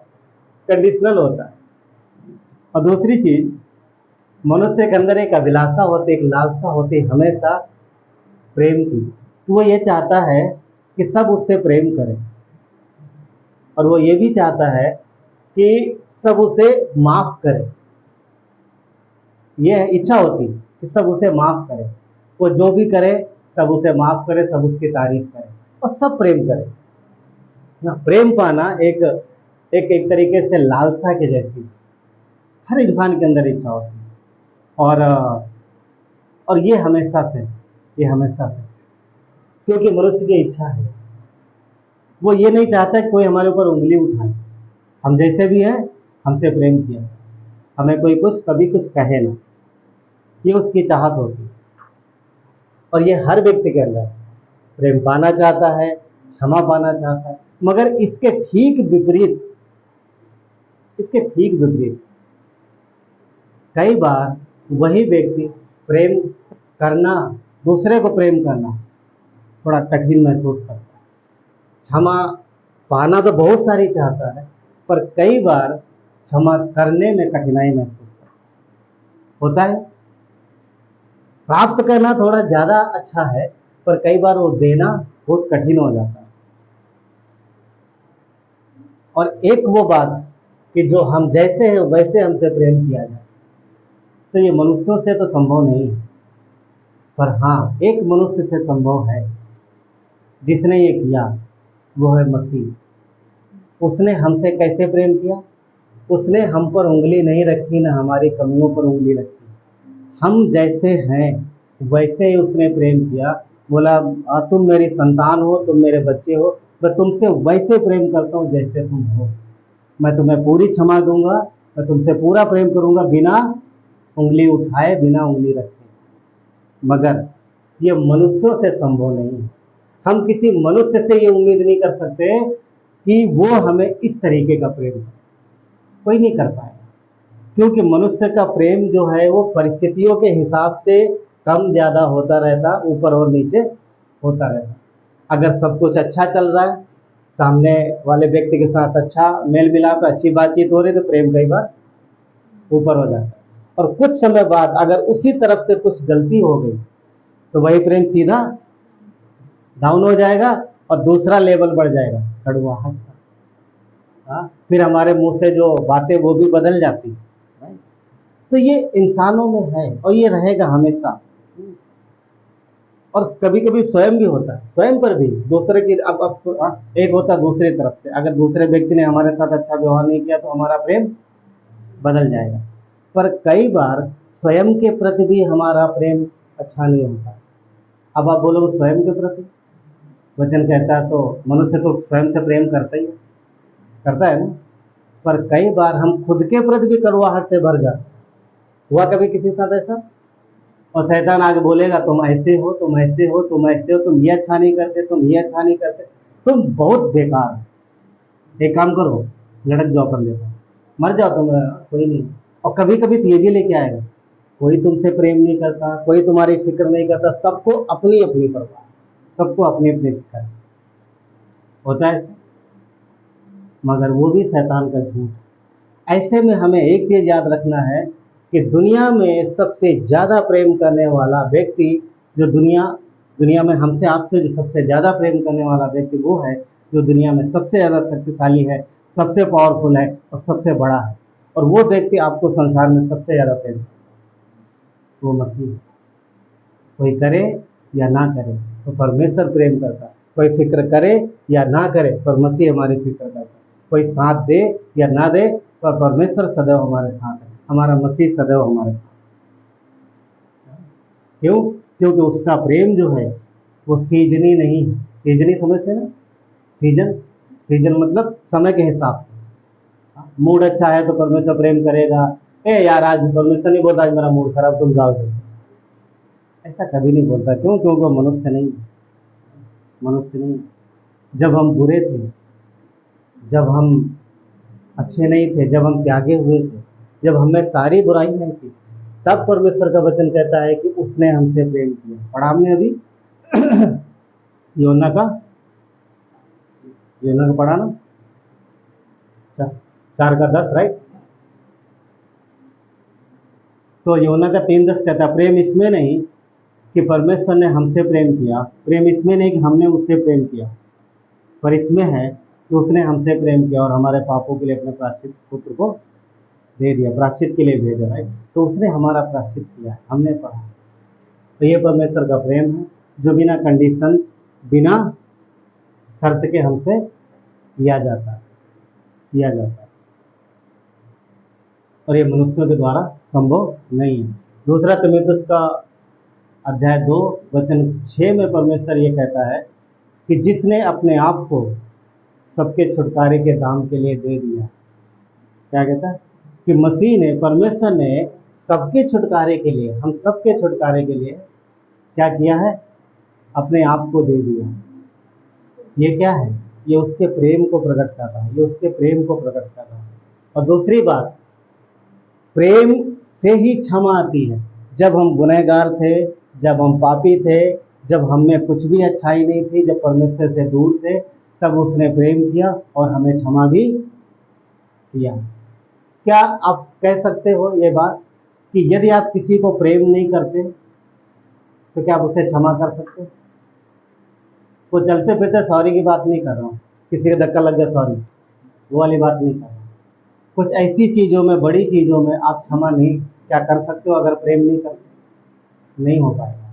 कंडीशनल होता है। और दूसरी चीज, मनुष्य के अंदर एक अभिलाषा होती, एक लालसा होती हमेशा प्रेम की। तो वो ये चाहता है कि सब उससे प्रेम करें और वो ये भी चाहता है कि सब उसे माफ करें। ये इच्छा होती कि सब उसे माफ करें, वो जो भी करे सब उसे माफ करे, सब उसकी तारीफ करे और सब प्रेम करे ना। प्रेम पाना एक एक एक तरीके से लालसा के जैसी हर इंसान के अंदर इच्छा होती है। और ये हमेशा से क्योंकि मनुष्य की इच्छा है, वो ये नहीं चाहता कि कोई हमारे ऊपर उंगली उठाए। हम जैसे भी हैं हमसे प्रेम किया, हमें कोई कुछ कभी कुछ कहे ना, ये उसकी चाहत होती है। और ये हर व्यक्ति के अंदर प्रेम पाना चाहता है, क्षमा पाना चाहता है। मगर इसके ठीक विपरीत कई बार वही व्यक्ति प्रेम करना, दूसरे को प्रेम करना थोड़ा कठिन महसूस करता है। क्षमा पाना तो बहुत सारी चाहता है पर कई बार क्षमा करने में कठिनाई महसूस होता है। प्राप्त करना थोड़ा ज्यादा अच्छा है पर कई बार वो देना बहुत कठिन हो जाता है। और एक वो बात कि जो हम जैसे हैं वैसे हमसे प्रेम किया जाए, तो ये मनुष्यों से तो संभव नहीं है। पर हाँ, एक मनुष्य से संभव है जिसने ये किया, वो है मसीह। उसने हमसे कैसे प्रेम किया? उसने हम पर उंगली नहीं रखी, ना हमारी कमियों पर उंगली रखी। हम जैसे हैं वैसे ही उसने प्रेम किया। बोला तुम मेरी संतान हो, तुम मेरे बच्चे हो, मैं तुमसे वैसे प्रेम करता हूँ जैसे तुम हो। मैं तुम्हें पूरी क्षमा दूंगा, मैं तुमसे पूरा प्रेम करूंगा, बिना उंगली उठाए, बिना उंगली रखे। मगर ये मनुष्यों से संभव नहीं है। हम किसी मनुष्य से ये उम्मीद नहीं कर सकते कि वो हमें इस तरीके का प्रेम करे, कोई नहीं कर पाएगा। क्योंकि मनुष्य का प्रेम जो है वो परिस्थितियों के हिसाब से कम ज्यादा होता रहता, ऊपर और नीचे होता रहता। अगर सब कुछ अच्छा चल रहा है, सामने वाले व्यक्ति के साथ अच्छा मेल मिलाप, अच्छी बातचीत हो रही, तो प्रेम कई बार ऊपर हो जाता है। और कुछ समय बाद अगर उसी तरफ से कुछ गलती हो गई तो वही प्रेम सीधा डाउन हो जाएगा और दूसरा लेवल बढ़ जाएगा, कड़वाहट का। फिर हमारे मुंह से जो बातें वो भी बदल जाती। तो ये इंसानों में है और ये रहेगा हमेशा। और कभी कभी स्वयं भी होता है, स्वयं पर भी दूसरे की अब एक होता है दूसरी तरफ से। अगर दूसरे व्यक्ति ने हमारे साथ अच्छा व्यवहार नहीं किया तो हमारा प्रेम बदल जाएगा। पर कई बार स्वयं के प्रति भी हमारा प्रेम अच्छा नहीं होता। अब आप बोलोगे स्वयं के प्रति, वचन कहता है तो मनुष्य तो स्वयं से प्रेम करता है ना। पर कई बार हम खुद के प्रति भी कड़वाहट से भर जाते। हुआ कभी किसी के साथ ऐसा? और शैतान आगे बोलेगा तुम ऐसे हो, तुम ऐसे हो, तुम ऐसे हो, तुम ये अच्छा नहीं करते, तुम ये अच्छा नहीं करते, तुम बहुत बेकार हो। एक काम करो, लड़क जाओ, कर लेते, मर जाओ तुम, कोई नहीं। और कभी कभी तो ये भी लेके आएगा, कोई तुमसे प्रेम नहीं करता, कोई तुम्हारी फिक्र नहीं करता, सबको अपनी अपनी परवाह, सबको अपनी अपनी फिक्र होता है। मगर वो भी शैतान का झूठ। ऐसे में हमें एक चीज याद रखना है कि दुनिया में सबसे ज्यादा प्रेम करने वाला व्यक्ति, जो दुनिया में हमसे आपसे जो सबसे ज्यादा प्रेम करने वाला व्यक्ति वो है जो दुनिया में सबसे ज्यादा शक्तिशाली है, सबसे पावरफुल है और सबसे बड़ा है। और वो व्यक्ति आपको संसार में सबसे ज्यादा प्रेम। वो मसीह है। कोई करे या ना करे तो परमेश्वर प्रेम करता है, कोई फिक्र करे या ना करे पर मसीह हमारी फिक्र करता है, कोई साथ दे या ना दे पर परमेश्वर सदैव हमारे साथ है, हमारा मसीह सदैव हमारे साथ। क्यों? क्योंकि उसका प्रेम जो है वो सीजनी नहीं है। सीजनी समझते हैं ना? सीजन, सीजन मतलब समय के हिसाब से। मूड अच्छा है तो परमेश्वर प्रेम करेगा, ए यार आज परमेश्वर नहीं बोलता आज मेरा मूड खराब तुम जाओ, ऐसा कभी नहीं बोलता। क्यों? क्योंकि वो मनुष्य नहीं, मनुष्य नहीं। जब हम बुरे थे, जब हम अच्छे नहीं थे, जब हम त्यागे हुए थे, जब हमें सारी बुराई नहीं थी, तब परमेश्वर का वचन कहता है कि उसने हमसे प्रेम किया। पढ़ा हमने अभी योना का पढ़ा ना, 4:10 राइट। तो योना का 3:10 कहता है प्रेम इसमें नहीं कि परमेश्वर ने हमसे प्रेम किया, प्रेम इसमें नहीं कि हमने उससे प्रेम किया, पर इसमें है कि उसने हमसे प्रेम किया और हमारे पापों के लिए अपने प्रायश्चित पुत्र को दे दिया, प्रायश्चित के लिए भेजा। राइट, तो उसने हमारा प्रायश्चित किया है, हमने पढ़ा। तो ये परमेश्वर का प्रेम है जो बिना कंडीशन, बिना शर्त के हमसे किया जाता है, और ये मनुष्यों के द्वारा संभव नहीं है। दूसरा तीमुथियुस का अध्याय 2:6 में परमेश्वर ये कहता है कि जिसने अपने आप को सबके छुटकारे के दाम के लिए दे दिया। क्या कहता है? कि मसीह ने, परमेश्वर ने सबके छुटकारे के लिए, हम सबके छुटकारे के लिए क्या किया है? अपने आप को दे दिया। ये क्या है? ये उसके प्रेम को प्रकट कर रहा है, ये उसके प्रेम को प्रकट कर रहा है। और दूसरी बात, प्रेम से ही क्षमा आती है। जब हम गुनहगार थे, जब हम पापी थे, जब हम में कुछ भी अच्छाई नहीं थी, जब परमेश्वर से दूर थे, तब उसने प्रेम किया और हमें क्षमा भी किया। क्या आप कह सकते हो ये बात कि यदि आप किसी को प्रेम नहीं करते तो क्या आप उसे क्षमा कर सकते? वो चलते फिरते सॉरी की बात नहीं कर रहा हूँ, किसी का धक्का लग गया सॉरी, वो वाली बात नहीं कर रहा हूँ। कुछ ऐसी चीज़ों में, बड़ी चीज़ों में आप क्षमा नहीं क्या कर सकते हो अगर प्रेम नहीं करते? नहीं हो पाएगा,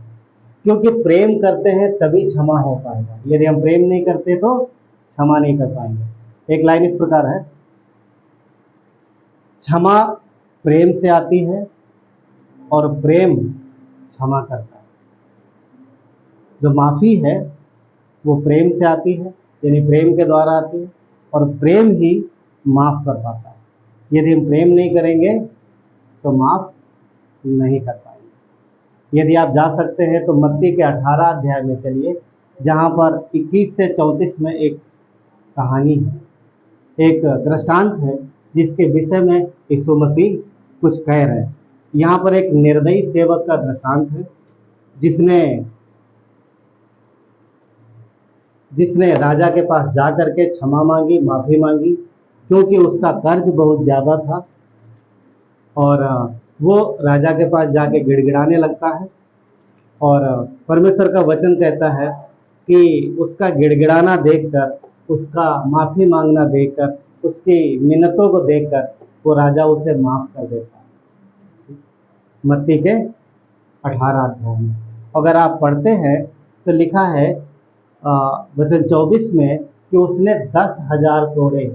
क्योंकि प्रेम करते हैं तभी क्षमा हो पाएगा। यदि हम प्रेम नहीं करते तो क्षमा नहीं कर पाएंगे। एक लाइन इस प्रकार है, क्षमा प्रेम से आती है और प्रेम क्षमा करता है। जो माफ़ी है वो प्रेम से आती है, यानी प्रेम के द्वारा आती है, और प्रेम ही माफ़ कर पाता है। यदि हम प्रेम नहीं करेंगे तो माफ़ नहीं कर पाएंगे। यदि आप जा सकते हैं तो मत्ती के 18 अध्याय में चलिए, जहाँ पर 21 से 34 में एक कहानी है, एक दृष्टांत है जिसके विषय में यीशु मसीह कुछ कह रहे हैं। यहाँ पर एक निर्दयी सेवक का दृष्टांत है जिसने राजा के पास जा करके क्षमा मांगी, माफ़ी मांगी, क्योंकि उसका कर्ज बहुत ज़्यादा था। और वो राजा के पास जाके गिड़गिड़ाने लगता है, और परमेश्वर का वचन कहता है कि उसका गिड़गिड़ाना देखकर, उसका माफ़ी मांगना देखकर, उसकी मिन्नतों को देखकर वो राजा उसे माफ़ कर देता है। मत्ती के 18 अध्याय में अगर आप पढ़ते हैं तो लिखा है वचन 24 में कि उसने 10,000 तोड़े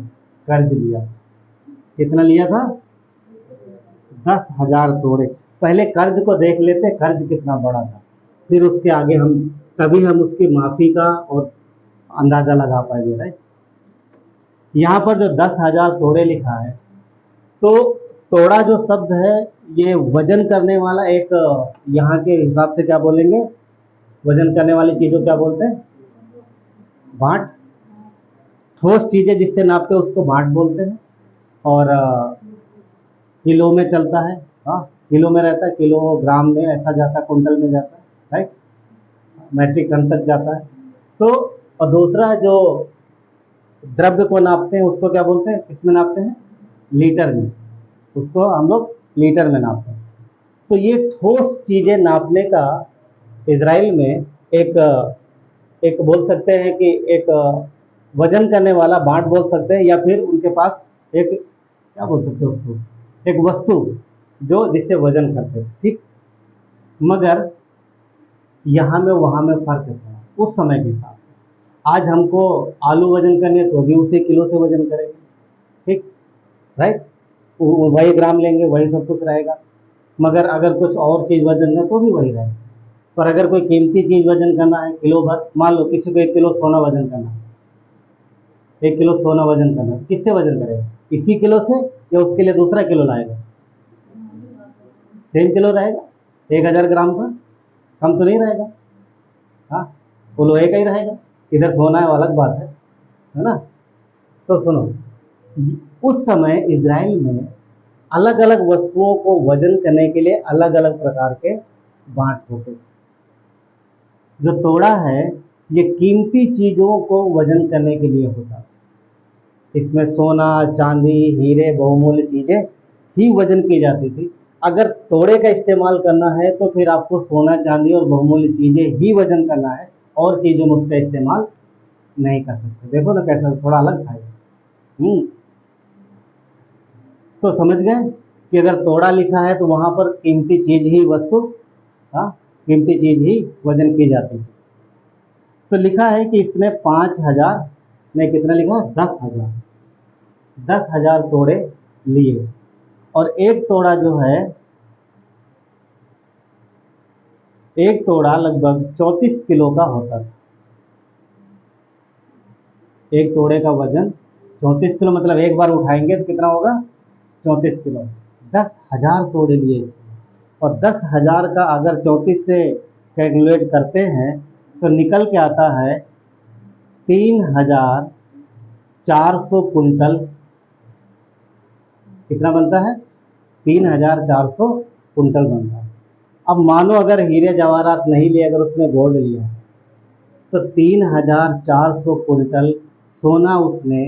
कर्ज लिया। कितना लिया था? 10,000 तोड़े। पहले कर्ज को देख लेते, कर्ज कितना बड़ा था, फिर उसके आगे तभी हम उसकी माफ़ी का और अंदाज़ा लगा पाएंगे। राइट, यहाँ पर जो 10,000 तोड़े लिखा है, तो तोड़ा जो शब्द है ये वजन करने वाला एक, यहाँ के हिसाब से क्या बोलेंगे, वजन करने वाली चीज़ों क्या बोलते हैं? बाट। ठोस चीज़ें जिससे नापते हैं उसको बाट बोलते हैं। और किलो में चलता है, हाँ किलो में रहता है, किलो ग्राम में ऐसा जाता है, कुंटल में जाता है, राइट, मैट्रिक टन तक जाता है। तो और दूसरा जो द्रव्य को नापते हैं उसको क्या बोलते हैं, किस में नापते हैं? लीटर में, उसको हम लोग लीटर में नापते हैं। तो ये ठोस चीज़ें नापने का इजराइल में एक बोल सकते हैं कि एक वजन करने वाला बाट बोल सकते हैं, या फिर उनके पास एक क्या बोल सकते हैं उसको, एक वस्तु जो जिससे वजन करते हैं। ठीक, मगर यहाँ में वहाँ में फर्क था उस समय के हिसाब से। आज हमको आलू वजन करने तो भी उसी किलो से वजन करेंगे, ठीक, राइट, वही ग्राम लेंगे, वही सब कुछ रहेगा। मगर अगर कुछ और चीज़ वजन है तो भी वही रहेगा। पर अगर कोई कीमती चीज़ वजन करना है किलो भर, मान लो किसी को 1 किलो सोना वजन करना है, 1 किलो सोना वजन करना है, तो किससे वजन करेगा? इसी किलो से या उसके लिए दूसरा किलो लाएगा? सेम किलो रहेगा, 1000 ग्राम का, कम तो नहीं रहेगा। हाँ, वो लोहे का ही रहेगा, इधर सोना है वो अलग बात है ना। तो सुनो, उस समय इजराइल में अलग अलग वस्तुओं को वजन करने के लिए अलग अलग प्रकार के बांट होते थे। जो तोड़ा है ये कीमती चीजों को वजन करने के लिए होता है। इसमें सोना, चांदी, हीरे, बहुमूल्य चीजें ही वजन की जाती थी। अगर तोड़े का इस्तेमाल करना है तो फिर आपको सोना, चांदी और बहुमूल्य चीजें ही वजन करना है, और चीजों में उसका इस्तेमाल नहीं कर सकते। देखो ना कैसा थोड़ा अलग था ये। तो समझ गए कि अगर तोड़ा लिखा है तो वहां पर कीमती चीज ही वस्तु, हाँ, कीमती चीज ही वजन की जाती है। तो लिखा है कि इसने 5000 नहीं, कितना लिखा है? 10,000 तोड़े लिए, और एक तोड़ा जो है, एक तोड़ा लगभग 34 किलो का होता था। एक तोड़े का वजन 34 किलो, मतलब एक बार उठाएंगे तो कितना होगा? 34 किलो। 10,000 तोड़े लिए, और 10,000 का अगर 34 से कैलकुलेट करते हैं तो निकल के आता है 3,400 कुंटल। कितना बनता है? 3,400 कुंटल बनता है। अब मानो अगर हीरे जवाहरात नहीं लिए, अगर उसने गोल्ड लिया तो 3,400 कुंटल सोना उसने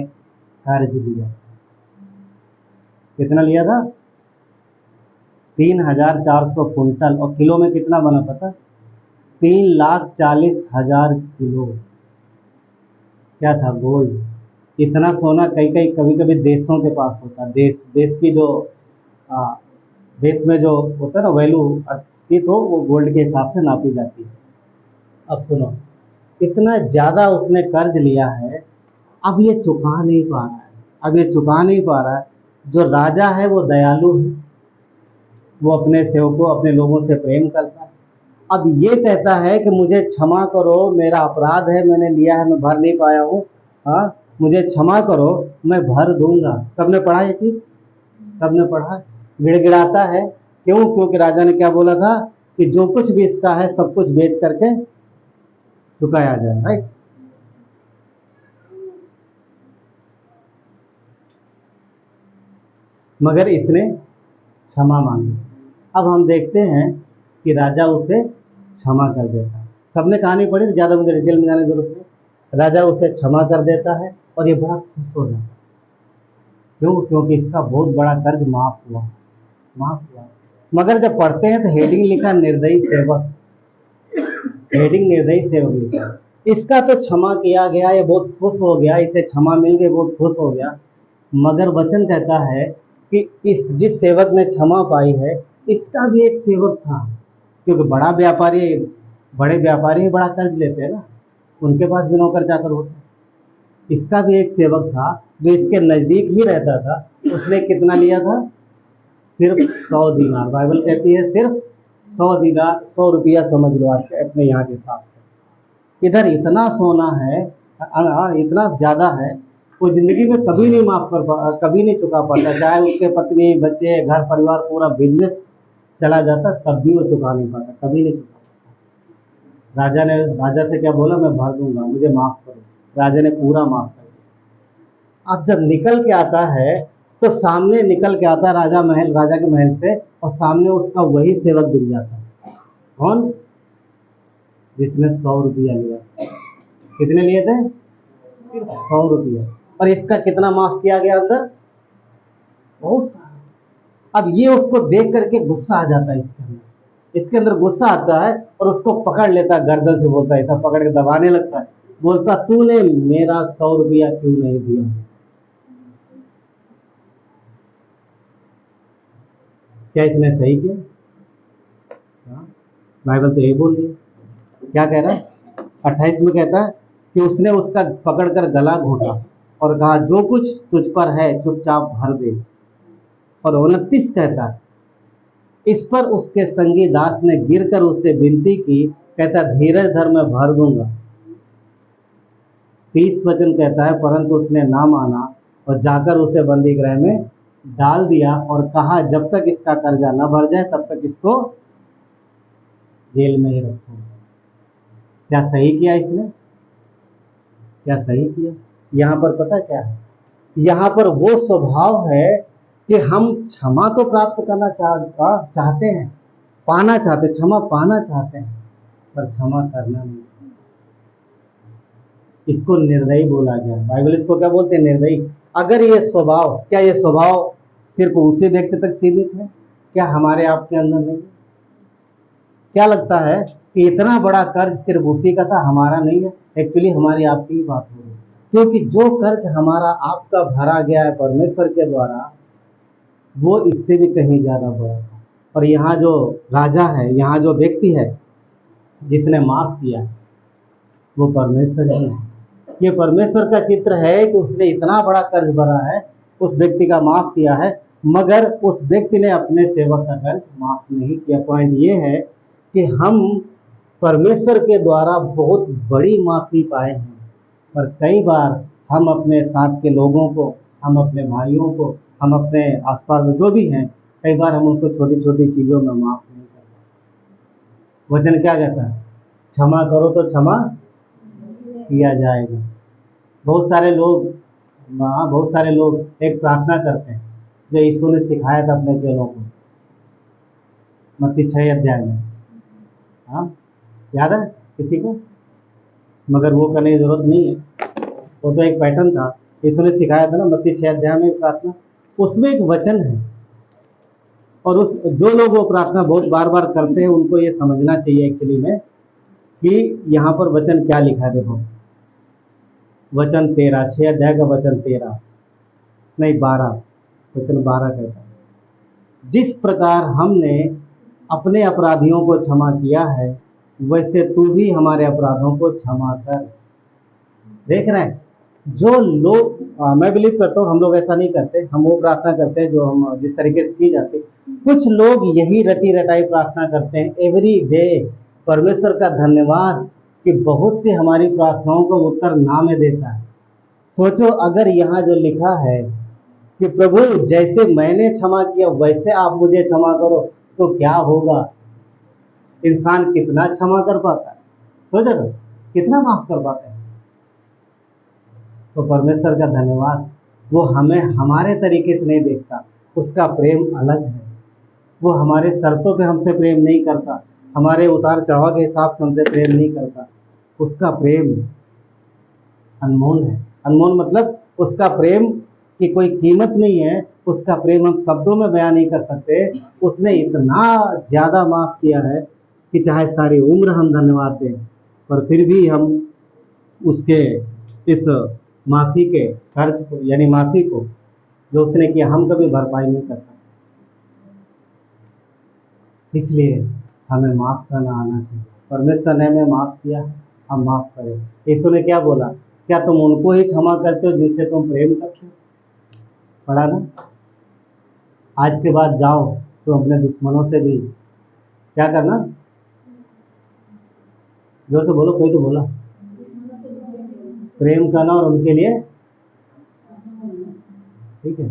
कर्ज लिया। कितना लिया था? 3,400 कुंटल, और किलो में कितना बना पता? 3,40,000 किलो। क्या था? गोल्ड। इतना सोना कई कई कभी कभी देशों के पास होता है। देश की जो आ, देश में जो होता है ना वैल्यू अस्तित्व हो, वो गोल्ड के हिसाब से नापी जाती है। अब सुनो, इतना ज्यादा उसने कर्ज लिया है, अब ये चुका नहीं पा रहा है। अब ये चुका नहीं पा रहा है। जो राजा है वो दयालु है, वो अपने सेवकों, अपने लोगों से प्रेम करता है। अब ये कहता है कि मुझे क्षमा करो, मेरा अपराध है, मैंने लिया है, मैं भर नहीं पाया हूँ, हाँ, मुझे क्षमा करो, मैं भर दूंगा। सबने पढ़ा ये चीज? सबने पढ़ा? गिड़गिड़ाता है, क्यों? क्योंकि राजा ने क्या बोला था कि जो कुछ भी इसका है सब कुछ बेच करके चुकाया जाए, राइट। मगर इसने क्षमा मांगी। अब हम देखते हैं कि राजा उसे क्षमा कर देता है। सबने कहानी पढ़ी तो ज़्यादा मुझे डिटेल में जाने की जरूरत नहीं। राजा उसे क्षमा कर देता है और ये बड़ा खुश हो जाता है। क्यों? क्योंकि इसका बहुत बड़ा कर्ज माफ हुआ, माफ हुआ। मगर जब पढ़ते हैं तो हेडिंग लिखा निर्दयी सेवक, हेडिंग निर्दयी सेवक लिखा। इसका तो क्षमा किया गया, ये बहुत खुश हो गया, इसे क्षमा मिल गई, बहुत खुश हो गया। मगर वचन कहता है कि इस जिस सेवक ने क्षमा पाई है, इसका भी एक सेवक था। क्योंकि बड़े व्यापारी ही बड़ा कर्ज लेते हैं ना, उनके पास भी नौकर चाकर होते हैं। इसका भी एक सेवक था जो इसके नजदीक ही रहता था। उसने कितना लिया था? सिर्फ 100 दीनार। बाइबल कहती है सिर्फ 100 दीनार, 100 रुपया समझ लो आज के अपने यहाँ के हिसाब से। इधर इतना सोना है, इतना ज्यादा है, वो जिंदगी में कभी नहीं कभी नहीं चुका पाता। चाहे उसके पत्नी, बच्चे, घर परिवार, पूरा बिजनेस चला जाता, तब भी वो चुका नहीं पाता, कभी नहीं चुका पाता। राजा से क्या बोला? मैं भर दूंगा, मुझे माफ करो। राजा ने पूरा माफ कर दिया। अब जब निकल के आता है तो सामने निकल के आता है राजा के महल से, और सामने उसका वही सेवक दिख जाता है। कौन? जिसने 100 रुपया लिया। कितने लिए थे? सिर्फ 100 रुपया। और इसका कितना माफ किया गया अंदर? बहुत सारा। अब ये उसको देख करके गुस्सा आ जाता है इसके अंदर गुस्सा आता है, और उसको पकड़ लेता है, गर्दन से बोलता है, ऐसा पकड़ के दबाने लगता है, बोलता तूने मेरा 100 रुपया क्यों नहीं दिया? क्या इसने सही किया? हाँ? बाइबल तो यही बोल रही है। क्या कह रहा है? 28 में कहता है कि उसने उसका पकड़कर गला घोटा और कहा, जो कुछ तुझ पर है चुपचाप भर दे। और 29 कहता है, इस पर उसके संगी दास ने गिरकर उससे विनती की, कहता, धीरज धर, मैं भर दूंगा। 30 वचन कहता है, परंतु उसने ना माना और जाकर उसे बंदी गृह में डाल दिया और कहा, जब तक इसका कर्जा न भर जाए तब तक इसको जेल में ही रखो। क्या सही किया इसने? क्या सही किया? यहाँ पर पता क्या है? यहाँ पर वो स्वभाव है कि हम क्षमा तो प्राप्त करना चाहते हैं, पाना चाहते, क्षमा पाना चाहते हैं, पर क्षमा करना नहीं। इसको निर्दयी बोला गया। बाइबल इसको क्या बोलते हैं? निर्दयी। अगर ये स्वभाव, क्या ये स्वभाव सिर्फ उसी व्यक्ति तक सीमित है? क्या हमारे आपके अंदर नहीं? क्या लगता है कि इतना बड़ा कर्ज सिर्फ उसी का था, हमारा नहीं है? एक्चुअली हमारी आपकी ही बात हो रही है, क्योंकि जो कर्ज हमारा आपका भरा गया है परमेश्वर के द्वारा, वो इससे भी कहीं ज्यादा बड़ा था। और यहाँ जो राजा है, यहाँ जो व्यक्ति है जिसने माफ किया, वो परमेश्वर ही है। ये परमेश्वर का चित्र है कि उसने इतना बड़ा कर्ज भरा है, उस व्यक्ति का माफ किया है, मगर उस व्यक्ति ने अपने सेवक का कर्ज माफ नहीं किया। पॉइंट ये है कि हम परमेश्वर के द्वारा बहुत बड़ी माफी पाए हैं, पर कई बार हम अपने साथ के लोगों को, हम अपने भाइयों को, हम अपने आसपास जो भी हैं, कई बार हम उनको छोटी छोटी चीज़ों में माफ नहीं करते। वचन क्या कहता है? क्षमा करो तो क्षमा किया जाएगा। बहुत सारे लोग एक प्रार्थना करते हैं जो यीशु ने सिखाया था अपने चेलों को, मत्ती 6 अध्याय में। हाँ, याद है किसी को? मगर वो करने की जरूरत नहीं है, वो तो एक पैटर्न था, यीशु ने सिखाया था ना, मत्ती 6 अध्याय में प्रार्थना। उसमें एक वचन है, और उस जो लोग वो प्रार्थना बहुत बार बार करते हैं उनको ये समझना चाहिए एक्चुअली में कि यहाँ पर वचन क्या लिखा है। देखो वचन 13, 6 अध्याय का वचन 13 नहीं 12, वचन 12 कहता है, जिस प्रकार हमने अपने अपराधियों को क्षमा किया है, वैसे तू भी हमारे अपराधों को क्षमा कर। देख रहे हैं, जो लोग, मैं बिलीव करता हूँ हम लोग ऐसा नहीं करते, हम वो प्रार्थना करते हैं जो हम जिस तरीके से की जाती। कुछ लोग यही रटी रटाई प्रार्थना करते हैं एवरी डे। परमेश्वर का धन्यवाद कि बहुत सी हमारी प्रार्थनाओं को उत्तर ना में देता है। सोचो, अगर यहाँ जो लिखा है कि प्रभु जैसे मैंने क्षमा किया वैसे आप मुझे क्षमा करो, तो क्या होगा? इंसान कितना क्षमा कर पाता है? सोचो ना, कितना माफ कर पाता है? तो परमेश्वर का धन्यवाद, वो हमें हमारे तरीके से नहीं देखता, उसका प्रेम अलग है। वो हमारे शर्तों पे हमसे प्रेम नहीं करता, हमारे उतार चढ़ाव के हिसाब से हमसे प्रेम नहीं करता। उसका प्रेम अनमोल है। अनमोल मतलब उसका प्रेम की कोई कीमत नहीं है, उसका प्रेम हम शब्दों में बयान नहीं कर सकते। उसने इतना ज्यादा माफ किया है कि चाहे सारी उम्र हम धन्यवाद दें, पर फिर भी हम उसके इस माफी के खर्च को, यानी माफी को जो उसने किया, हम कभी भरपाई नहीं कर सकते। इसलिए हमें माफ करना आना चाहिए। परमेश्वर ने हमें माफ किया, हम माफ करें। यीशु ने क्या बोला? क्या तुम उनको ही क्षमा करते हो जिनसे तुम प्रेम करते हो? पढ़ा ना? आज के बाद जाओ तो अपने दुश्मनों से भी क्या करना? जोर से बोलो, कोई तो बोला, प्रेम करना और उनके लिए, ठीक है।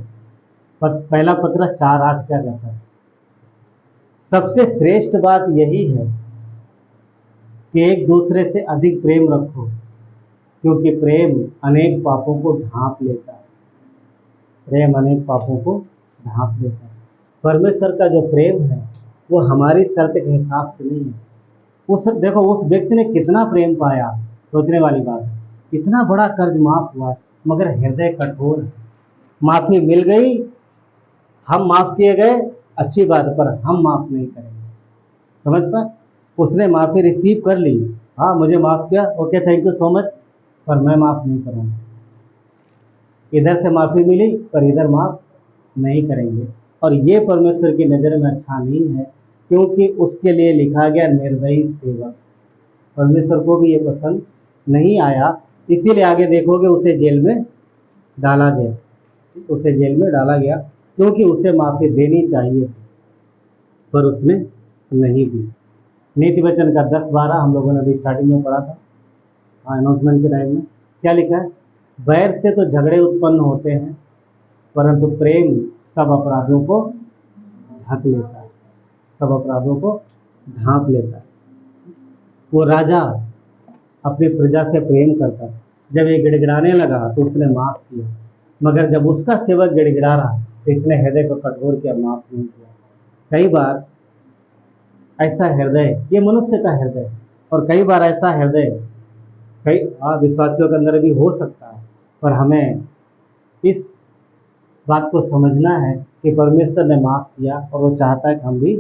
पहला पत्रस 4:8 क्या कहता है? सबसे श्रेष्ठ बात यही है कि एक दूसरे से अधिक प्रेम रखो, क्योंकि प्रेम अनेक पापों को ढांप लेता है। प्रेम अनेक पापों को ढांप लेता है। परमेश्वर का जो प्रेम है वो हमारी शर्त के हिसाब से नहीं है। देखो उस व्यक्ति ने कितना प्रेम पाया, सोचने वाली बात है। इतना बड़ा कर्ज माफ हुआ, मगर हृदय कठोर है। माफी मिल गई, हम माफ किए गए, अच्छी बात, पर हम माफ नहीं करेंगे। समझ पाए? उसने माफी रिसीव कर ली, हाँ मुझे माफ किया, okay thank you so much, पर मैं माफ नहीं करूँगा। इधर से माफी मिली पर इधर माफ नहीं करेंगे। और ये परमेश्वर की नज़र में अच्छा नहीं है क्योंकि उसके लिए लिखा गया निर्दयी सेवक। परमेश्वर को भी ये पसंद नहीं आया, इसीलिए आगे देखोगे उसे जेल में डाला गया, उसे जेल में डाला गया, क्योंकि उसे माफ़ी देनी चाहिए थी, पर उसने नहीं दी। नीति वचन का 10-12 हम लोगों ने अभी स्टार्टिंग में पढ़ा था, अनाउंसमेंट के टाइम में क्या लिखा है? बैर से तो झगड़े उत्पन्न होते हैं, परंतु प्रेम सब अपराधों को ढक लेता है, सब अपराधों को ढांप लेता है। वो राजा अपनी प्रजा से प्रेम करता है, जब ये गिड़गिड़ाने लगा तो उसने माफ़ किया, मगर जब उसका सेवक गिड़गिड़ा रहा तो इसने हृदय को कठोर किया, माफ़ नहीं किया। कई बार ऐसा हृदय, ये मनुष्य का हृदय है, और कई बार ऐसा हृदय कई विश्वासियों के अंदर भी हो सकता है, पर हमें इस बात को समझना है कि परमेश्वर ने माफ़ किया और वो चाहता है कि हम भी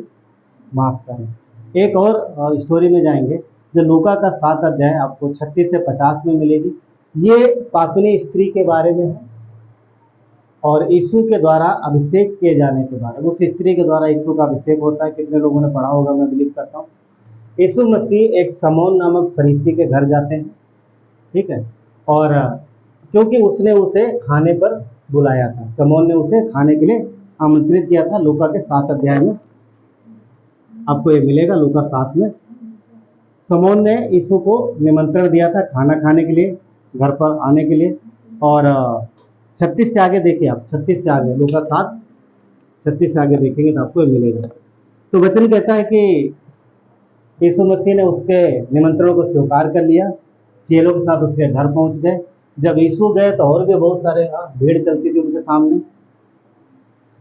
माफ़ करें। एक और स्टोरी में जाएंगे जो लूका का 7 अध्याय आपको 36 से 50 में मिलेगी। ये पापिनी स्त्री के बारे में है और यीशु के द्वारा अभिषेक किए जाने के बारे में। उस स्त्री के द्वारा यीशु का अभिषेक होता है, कितने लोगों ने पढ़ा होगा, मैं बिलीव करता हूँ। यीशु मसीह एक समौन नामक फरीसी के घर जाते हैं, ठीक है, और क्योंकि उसने उसे खाने पर बुलाया था, समौन ने उसे खाने के लिए आमंत्रित किया था। लूका के 7 अध्याय में आपको ये मिलेगा, लूका 7 में समौन ने यीशु को निमंत्रण दिया था खाना खाने के लिए, घर पर आने के लिए। और 36 से आगे देखिए आप, 36 से आगे, लूका 7 36 से आगे देखेंगे तो आपको ये मिलेगा। तो वचन कहता है कि यीशु मसीह ने उसके निमंत्रण को स्वीकार कर लिया, चेलों के साथ उसके घर पहुंच गए। जब यीशु गए तो और भी बहुत सारे भीड़ चलती थी उनके सामने।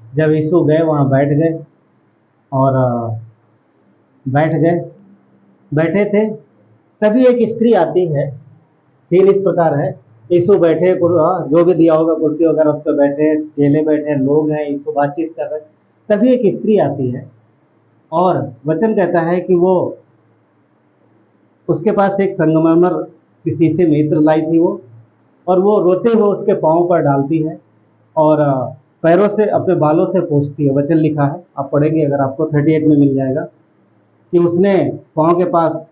जब यीशु गए वहाँ बैठ गए और बैठे थे, तभी एक स्त्री आती है। सीन इस प्रकार है, यीशु बैठे, जो भी दिया होगा कुर्सी वगैरह उस पर बैठे, चेले बैठे, लोग हैं, यीशु बातचीत कर रहे, तभी एक स्त्री आती है और वचन कहता है कि वो उसके पास एक संगमरमर की शीशे में इत्र लाई थी वो, और वो रोते हुए उसके पाँव पर डालती है और पैरों से अपने बालों से पोंछती है। वचन लिखा है, आप पढ़ेंगे अगर आपको 38 में मिल जाएगा कि उसने पाँव के पास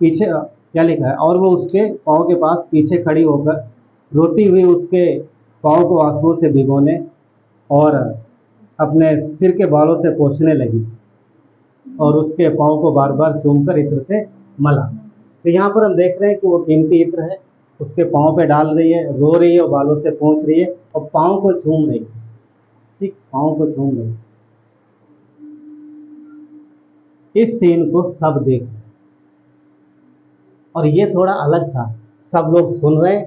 पीछे क्या लिखा है, और वो उसके पाँव के पास पीछे खड़ी होकर रोती हुई उसके पाँव को आंसुओं से भिगोने और अपने सिर के बालों से पोंछने लगी और उसके पाँव को बार बार चूमकर इत्र से मला। तो यहाँ पर हम देख रहे हैं कि वो कीमती इत्र है, उसके पाँव पे डाल रही है, रो रही है और बालों से पोंछ रही है और पाँव को चूम रही है, ठीक, पाँव को चूम रही है। इस सीन को सब देख रहे और ये थोड़ा अलग था, सब लोग सुन रहे,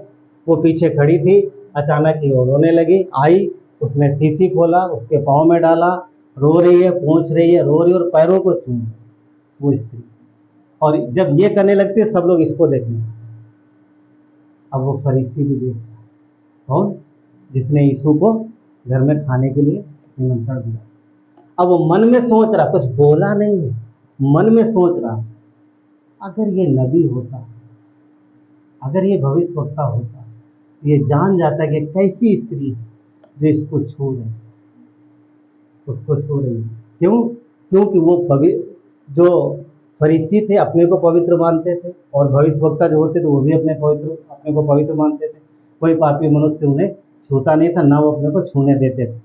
वो पीछे खड़ी थी, अचानक ही वो रोने लगी, आई, उसने शीशी खोला, उसके पाँव में डाला, रो रही है, पोंछ रही है, रो रही है और पैरों को चूम वो स्त्री। और जब ये करने लगती है सब लोग इसको देखने। अब वो फरीसी भी देख, कौन? जिसने यीशु को घर में खाने के लिए निमंत्रण दिया। अब वो मन में सोच रहा, कुछ बोला नहीं है, मन में सोच रहा, अगर ये नबी होता, अगर ये भविष्यवक्ता होता, ये जान जाता कि कैसी स्त्री है जो इसको छू रही, उसको छू रही। क्यों? क्योंकि वो जो फरीसी थे अपने को पवित्र मानते थे और भविष्यवक्ता जो होते थे वो भी अपने को पवित्र मानते थे। कोई पापी मनुष्य उन्हें छूता नहीं था, ना वो अपने को छूने देते थे।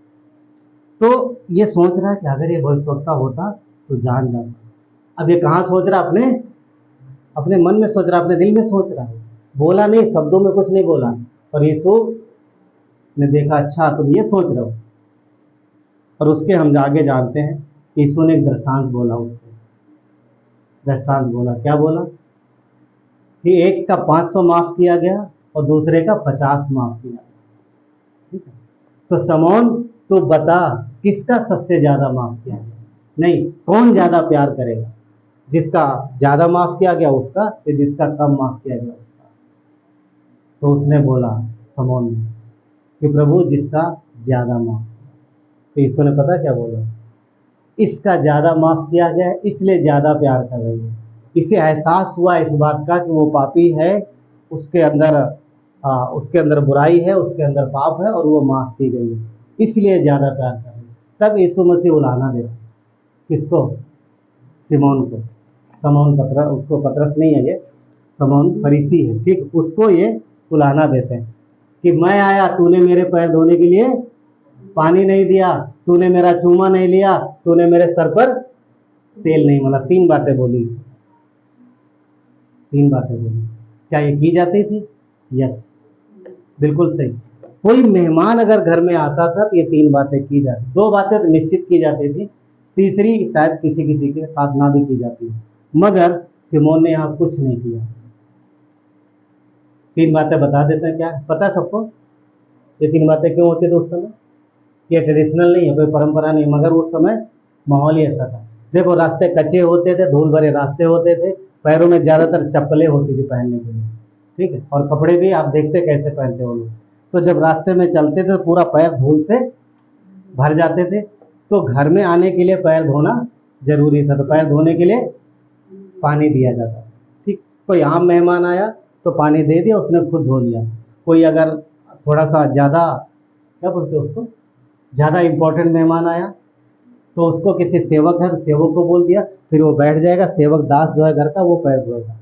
तो ये सोच रहा है कि अगर ये भविष्यवक्ता होता तो जान जाता। अब ये कहाँ सोच रहा? अपने मन में सोच रहा, अपने दिल में सोच रहा है, बोला नहीं, शब्दों में कुछ नहीं बोला। और यीशु ने देखा, अच्छा तुम ये सोच रहे हो। और उसके हम आगे जानते हैं यीशु ने एक दृष्टांत बोला, उससे दृष्टांत बोला। क्या बोला? कि एक का 500 माफ किया गया और दूसरे का 50 माफ किया गया, ठीक है। तो समौन तो बता किसका सबसे ज्यादा माफ किया गया? नहीं, कौन ज्यादा प्यार करेगा, जिसका ज्यादा माफ किया गया उसका या जिसका कम माफ किया गया उसका? तो उसने बोला, समौन ने, कि प्रभु जिसका ज्यादा माफ किया। तो यीशु ने पता क्या बोला? इसका ज्यादा माफ किया गया है इसलिए ज्यादा प्यार कर रही है। इसे एहसास हुआ इस बात का कि वो पापी है, उसके अंदर बुराई है, उसके अंदर पाप है और वो माफ की गई है, इसलिए ज्यादा प्यार कर रही है। तब यीशु मसीह उलाहना दे रहा, किसको? सिमोन को, समौन पतरस, उसको पतरस नहीं है ये, समौन फरीसी है, ठीक, उसको ये उलाहना देते हैं कि मैं आया, तूने मेरे पैर धोने के लिए पानी नहीं दिया, तूने मेरा चूमा नहीं लिया, तूने मेरे सर पर तेल नहीं मला। 3 बातें बोली, 3 बातें बोली। क्या ये की जाती थी? यस, बिल्कुल सही। कोई मेहमान अगर घर में आता था तो ये 3 बातें की जाती, 2 बातें तो निश्चित की जाती थी, तीसरी शायद किसी किसी के साथ ना भी की जाती है, मगर सिमोन ने यहाँ कुछ नहीं किया। 3 बातें बता देते हैं, क्या पता है सबको ये 3 बातें क्यों होती थी उस समय? ये ट्रेडिशनल नहीं है, कोई परंपरा नहीं, मगर उस समय माहौल ही ऐसा था। देखो, रास्ते कच्चे होते थे, धूल भरे रास्ते होते थे, पैरों में ज़्यादातर चप्पलें होती थी पहनने के लिए, ठीक है, और कपड़े भी आप देखते कैसे पहनते हो लोग। तो जब रास्ते में चलते थे तो पूरा पैर धूल से भर जाते थे, तो घर में आने के लिए पैर धोना जरूरी था, तो पैर धोने के लिए पानी दिया जाता, ठीक। कोई आम मेहमान आया तो पानी दे दिया, उसने खुद धो लिया। कोई अगर थोड़ा सा ज़्यादा, क्या बोलते हैं उसको, ज़्यादा इम्पोर्टेंट मेहमान आया तो उसको किसी सेवक है तो सेवक को बोल दिया, फिर वो बैठ जाएगा, सेवक दास जो है घर का वो पैर धोएगा।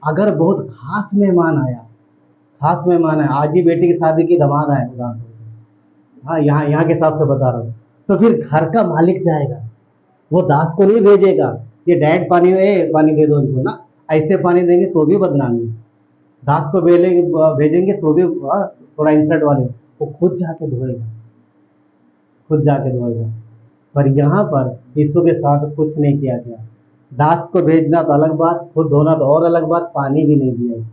अगर बहुत खास मेहमान आया, खास मेहमान है, आज ही बेटी की शादी की दामाद आए उदाहरण, हाँ, यहाँ के हिसाब से बता रहा हूँ, तो फिर घर का मालिक जाएगा, वो दास को नहीं भेजेगा, ये डैड पानी दे दो इनको ना, ऐसे पानी देंगे तो भी बदनामी, दास को भेजेंगे तो भी थोड़ा इंसल्ट वाले, वो खुद जाके धोएगा, खुद जाके धोएगा। पर यहाँ पर यीशु के साथ कुछ नहीं किया गया। दास को भेजना तो अलग बात, खुद धोना तो और अलग बात, पानी भी नहीं दिया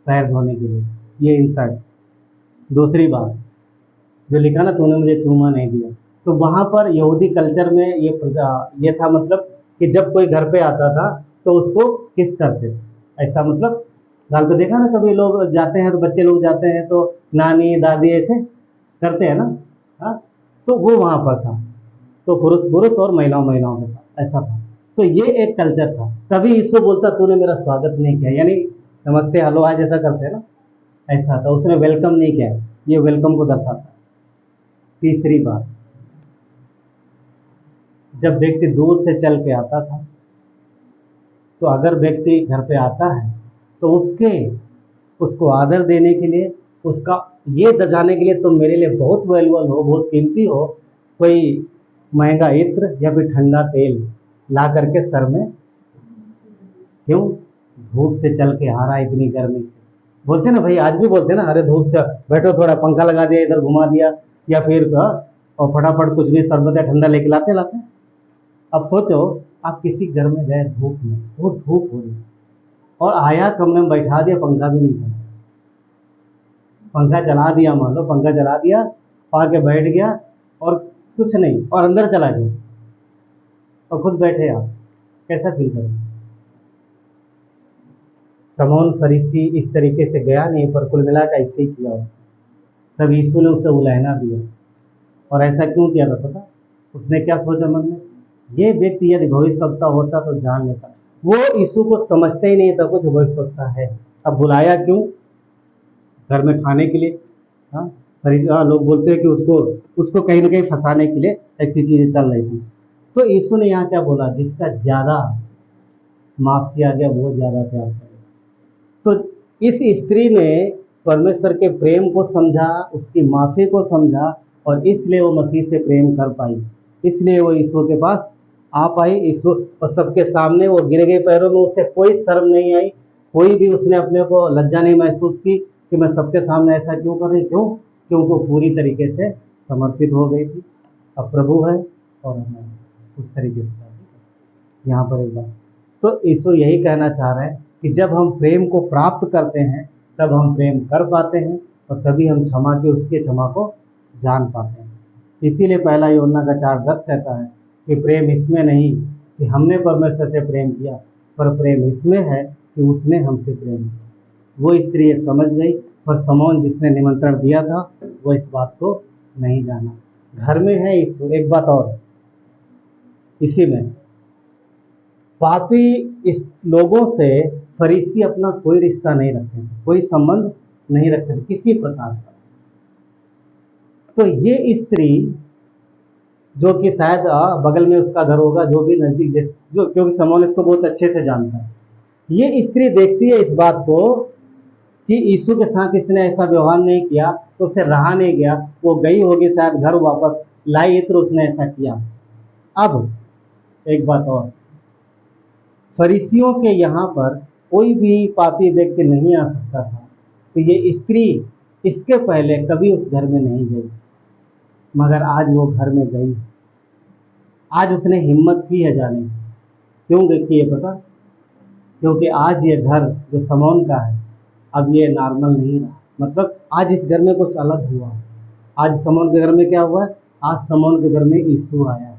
पैर धोने के लिए, ये इंसल्ट। दूसरी बात जो लिखा ना, तूने मुझे चूमा नहीं दिया, तो वहाँ पर यहूदी कल्चर में ये था, मतलब कि जब कोई घर पे आता था तो उसको किस करते थे, ऐसा मतलब गाल पे देखा ना, कभी लोग जाते हैं तो बच्चे लोग जाते हैं तो नानी दादी ऐसे करते हैं ना, हाँ, तो वो वहाँ पर था, तो पुरुष और महिलाओं के साथ ऐसा था। तो ये एक कल्चर था, तभी यीशु बोलता तूने मेरा स्वागत नहीं किया, यानी नमस्ते हेलो हाय जैसा करते हैं ना, ऐसा था, उसने वेलकम नहीं किया, ये वेलकम को दर्शाता है। तीसरी बात, जब व्यक्ति दूर से चल के आता था, तो अगर व्यक्ति घर पे आता है तो उसको आदर देने के लिए, उसका ये दजाने के लिए तुम मेरे लिए बहुत वैल्यूबल हो, बहुत कीमती हो, कोई महंगा इत्र या फिर ठंडा तेल ला करके सर में, क्यों? धूप से चल के आ रहा है इतनी गर्मी से, बोलते ना भाई, आज भी बोलते ना, अरे धूप से बैठो, थोड़ा पंखा लगा दिया, इधर घुमा दिया, या फिर और फटाफट कुछ भी शरबत या ठंडा लेके लाते। अब सोचो, आप किसी घर में गए धूप में, वो धूप हो रही, और आया कमरे में बैठा दिया, पंखा भी नहीं चला, पंखा चला दिया, मान लो पंखा चला दिया, आके बैठ गया और कुछ नहीं, और अंदर चला गया और खुद बैठे आप, कैसा फील करें? समौन फरीसी इस तरीके से गया नहीं, पर कुल मिला कर ऐसे ही किया उसने। तब यीशु ने उसे उलाहना दिया, और ऐसा क्यों किया था पता? उसने क्या सोचा मन में, ये व्यक्ति यदि भविष्यवक्ता होता तो जान लेता। वो यीशु को समझते ही नहीं था कुछ भविष्यवक्ता है। अब बुलाया क्यों? घर में खाने के लिए। हाँ, लोग बोलते हैं कि उसको कहीं ना कहीं फंसाने के लिए ऐसी चीजें चल रही थी। तो यीशु ने यहाँ क्या बोला, जिसका ज्यादा माफ किया गया वो ज्यादा प्यार करे। तो इस स्त्री ने परमेश्वर के प्रेम को समझा, उसकी माफी को समझा, और इसलिए वो मसीह से प्रेम कर पाई, इसलिए वो यीशु के पास आ पाई। यीशु और सबके सामने वो गिर गई पैरों में, उससे कोई शर्म नहीं आई, कोई भी उसने अपने को लज्जा नहीं महसूस की कि मैं सबके सामने ऐसा क्यों कर रही। क्यों? क्योंकि वो पूरी तरीके से समर्पित हो गई थी। अब प्रभु है और मैं उस तरीके से यहाँ पर एक बात, तो यीशु यही कहना चाह रहे हैं कि जब हम प्रेम को प्राप्त करते हैं तब हम प्रेम कर पाते हैं, और तभी हम क्षमा की उसके क्षमा को जान पाते हैं। इसीलिए पहला यूहन्ना का 4:10 कहता है कि प्रेम इसमें नहीं कि हमने परमेश्वर से प्रेम किया, पर प्रेम इसमें है कि उसने हमसे प्रेम किया। वो स्त्री ये समझ गई, पर समौन जिसने निमंत्रण दिया था वो इस बात को नहीं जाना। घर में है ईश्वर। एक बात और, इसी में पापी इस लोगों से फरीसी अपना कोई रिश्ता नहीं रखते थे, कोई संबंध नहीं रखते थे किसी प्रकार का। तो ये स्त्री जो कि शायद बगल में उसका घर होगा, जो भी नजदीक जो, क्योंकि समौन इसको बहुत अच्छे से जानता है। ये स्त्री देखती है इस बात को कि यीशु के साथ इसने ऐसा व्यवहार नहीं किया, तो उससे रहा नहीं गया, वो गई होगी शायद घर वापस, लाई इत्र उसने ऐसा किया। अब एक बात और, फरीसियों के यहाँ पर कोई भी पापी व्यक्ति नहीं आ सकता था, तो ये स्त्री इसके पहले कभी उस घर में नहीं गई, मगर आज वो घर में गई। आज उसने हिम्मत की है जाने। क्यों की है पता? क्योंकि आज ये घर जो समौन का है, अब ये नॉर्मल नहीं रहा। मतलब आज इस घर में कुछ अलग हुआ। आज समौन के घर में क्या हुआ है? आज समौन के घर में यीशु आया है।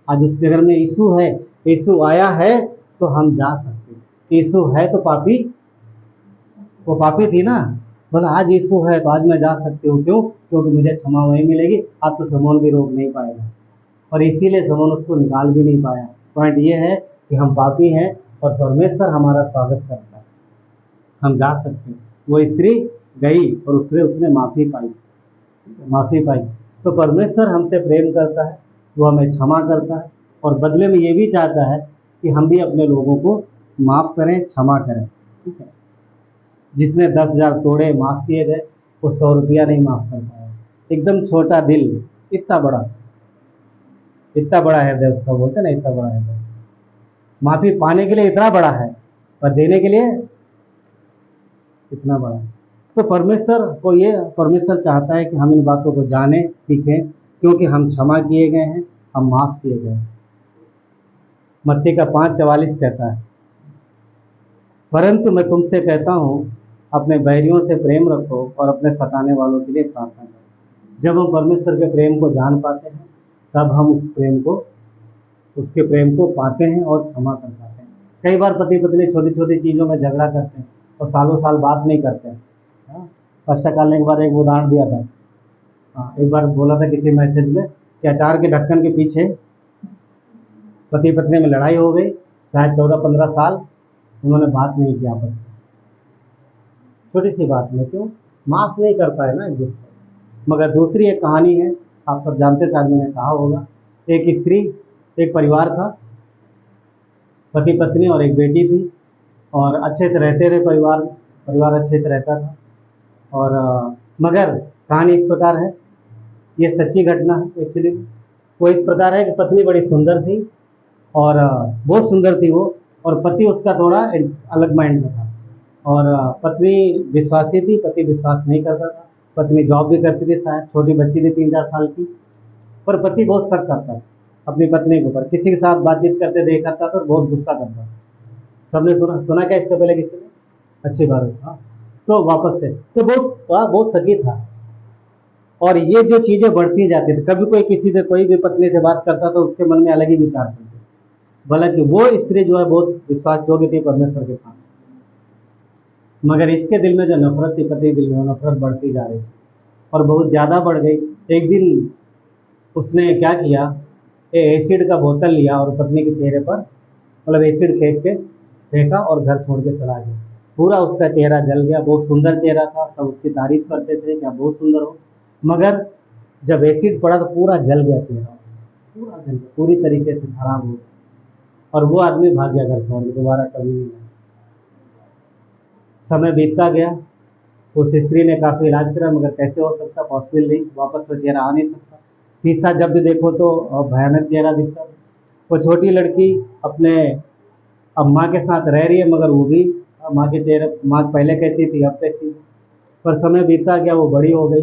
आज उसके घर में यीशु है। यीशु आया है तो हम जा सकते। यीशु है तो पापी, वो पापी थी ना, बोला आज यीशु है तो आज मैं जा सकती हूँ। क्यों? क्योंकि मुझे क्षमा वहीं मिलेगी। अब तो समौन भी रोक नहीं पाएगा, और इसीलिए समौन उसको निकाल भी नहीं पाया। पॉइंट ये है कि हम पापी हैं और परमेश्वर हमारा स्वागत करता है, हम जा सकते हैं। वो स्त्री गई और उसने माफ़ी पाई। तो परमेश्वर हमसे प्रेम करता है, वो हमें क्षमा करता है, और बदले में ये भी चाहता है कि हम भी अपने लोगों को माफ़ करें, क्षमा करें। ठीक है, जिसने 10,000 तोड़े माफ़ किए गए, वो 100 रुपया नहीं माफ़ कर पाया। एकदम छोटा दिल, इतना बड़ा हृदय उसका, बोलते हैं ना, इतना बड़ा हृदय। माफ़ी पाने के लिए इतना बड़ा है, पर देने के लिए इतना बड़ा है। तो परमेश्वर चाहता है कि हम इन बातों को जानें, सीखें, क्योंकि हम क्षमा किए गए हैं, हम माफ़ किए गए हैं। मत्ती का 5:44 कहता है, परंतु मैं तुमसे कहता हूँ, अपने बैरियों से प्रेम रखो और अपने सताने वालों के लिए प्रार्थना करो। जब हम परमेश्वर के प्रेम को जान पाते हैं, तब हम उसके प्रेम को पाते हैं और क्षमा कर पाते हैं। कई बार पति पत्नी छोटी छोटी चीज़ों में झगड़ा करते हैं और सालों साल बात नहीं करते हैं। कष्टकाल ने एक बार एक उदाहरण दिया था। एक बार बोला था किसी मैसेज में कि अचार के ढक्कन के पीछे पति पत्नी में लड़ाई हो गई, शायद 14-15 साल उन्होंने बात नहीं किया आपस में, छोटी सी बात में। क्यों? माफ़ नहीं कर पाए ना एक दूसरे। मगर दूसरी एक कहानी है, आप सब जानते, शायद मैंने कहा होगा। एक परिवार था, पति पत्नी और एक बेटी थी, और अच्छे से रहते थे, परिवार अच्छे से रहता था। और मगर कहानी इस प्रकार है, ये सच्ची घटना है एक्चुअली। वो इस प्रकार है कि पत्नी बड़ी सुंदर थी, और बहुत सुंदर थी वो, और पति उसका थोड़ा अलग माइंड का था। और पत्नी विश्वासी थी, पति विश्वास नहीं करता था। पत्नी जॉब भी करती थी, शायद छोटी बच्ची थी 3-4 साल की, पर पति बहुत शक करता था अपनी पत्नी के ऊपर। किसी के साथ बातचीत करते देखा था तो बहुत गुस्सा करता। सबने सुना क्या इसके पहले किसी ने? अच्छी बात है। हाँ, तो वापस से तो बहुत सगी था। और ये जो चीज़ें बढ़ती जाती थी, कभी कोई भी पत्नी से बात करता तो उसके मन में अलग ही विचार थे। हालांकि वो स्त्री जो है बहुत विश्वास योग्य थी परमेश्वर के साथ, मगर इसके दिल में जो नफरत थी, पति दिल में नफरत बढ़ती जा रही थी, और बहुत ज़्यादा बढ़ गई। एक दिन उसने क्या किया, एसिड का बोतल लिया और पत्नी के चेहरे पर, मतलब एसिड फेंका और घर छोड़ के चला गया। पूरा उसका चेहरा जल गया। बहुत सुंदर चेहरा था, सब उसकी तारीफ करते थे कि आप बहुत सुंदर हो, मगर जब एसिड पड़ा तो पूरा जल गया चेहरा, पूरा जल गया, पूरी तरीके से खराब हो गया। और वो आदमी भाग गया घर छोड़ के, दोबारा कभी नहीं आया। समय बीतता गया, उस स्त्री ने काफ़ी इलाज करा, मगर कैसे हो सकता, पॉसिबल नहीं, वापस वो चेहरा आ नहीं सकता। शीशा जब भी देखो तो भयानक चेहरा दिखता। वो छोटी लड़की अपने अब माँ के साथ रह रही है, मगर वो भी माँ पहले कैसी थी अब कैसी। पर समय बीतता गया, वो बड़ी हो गई।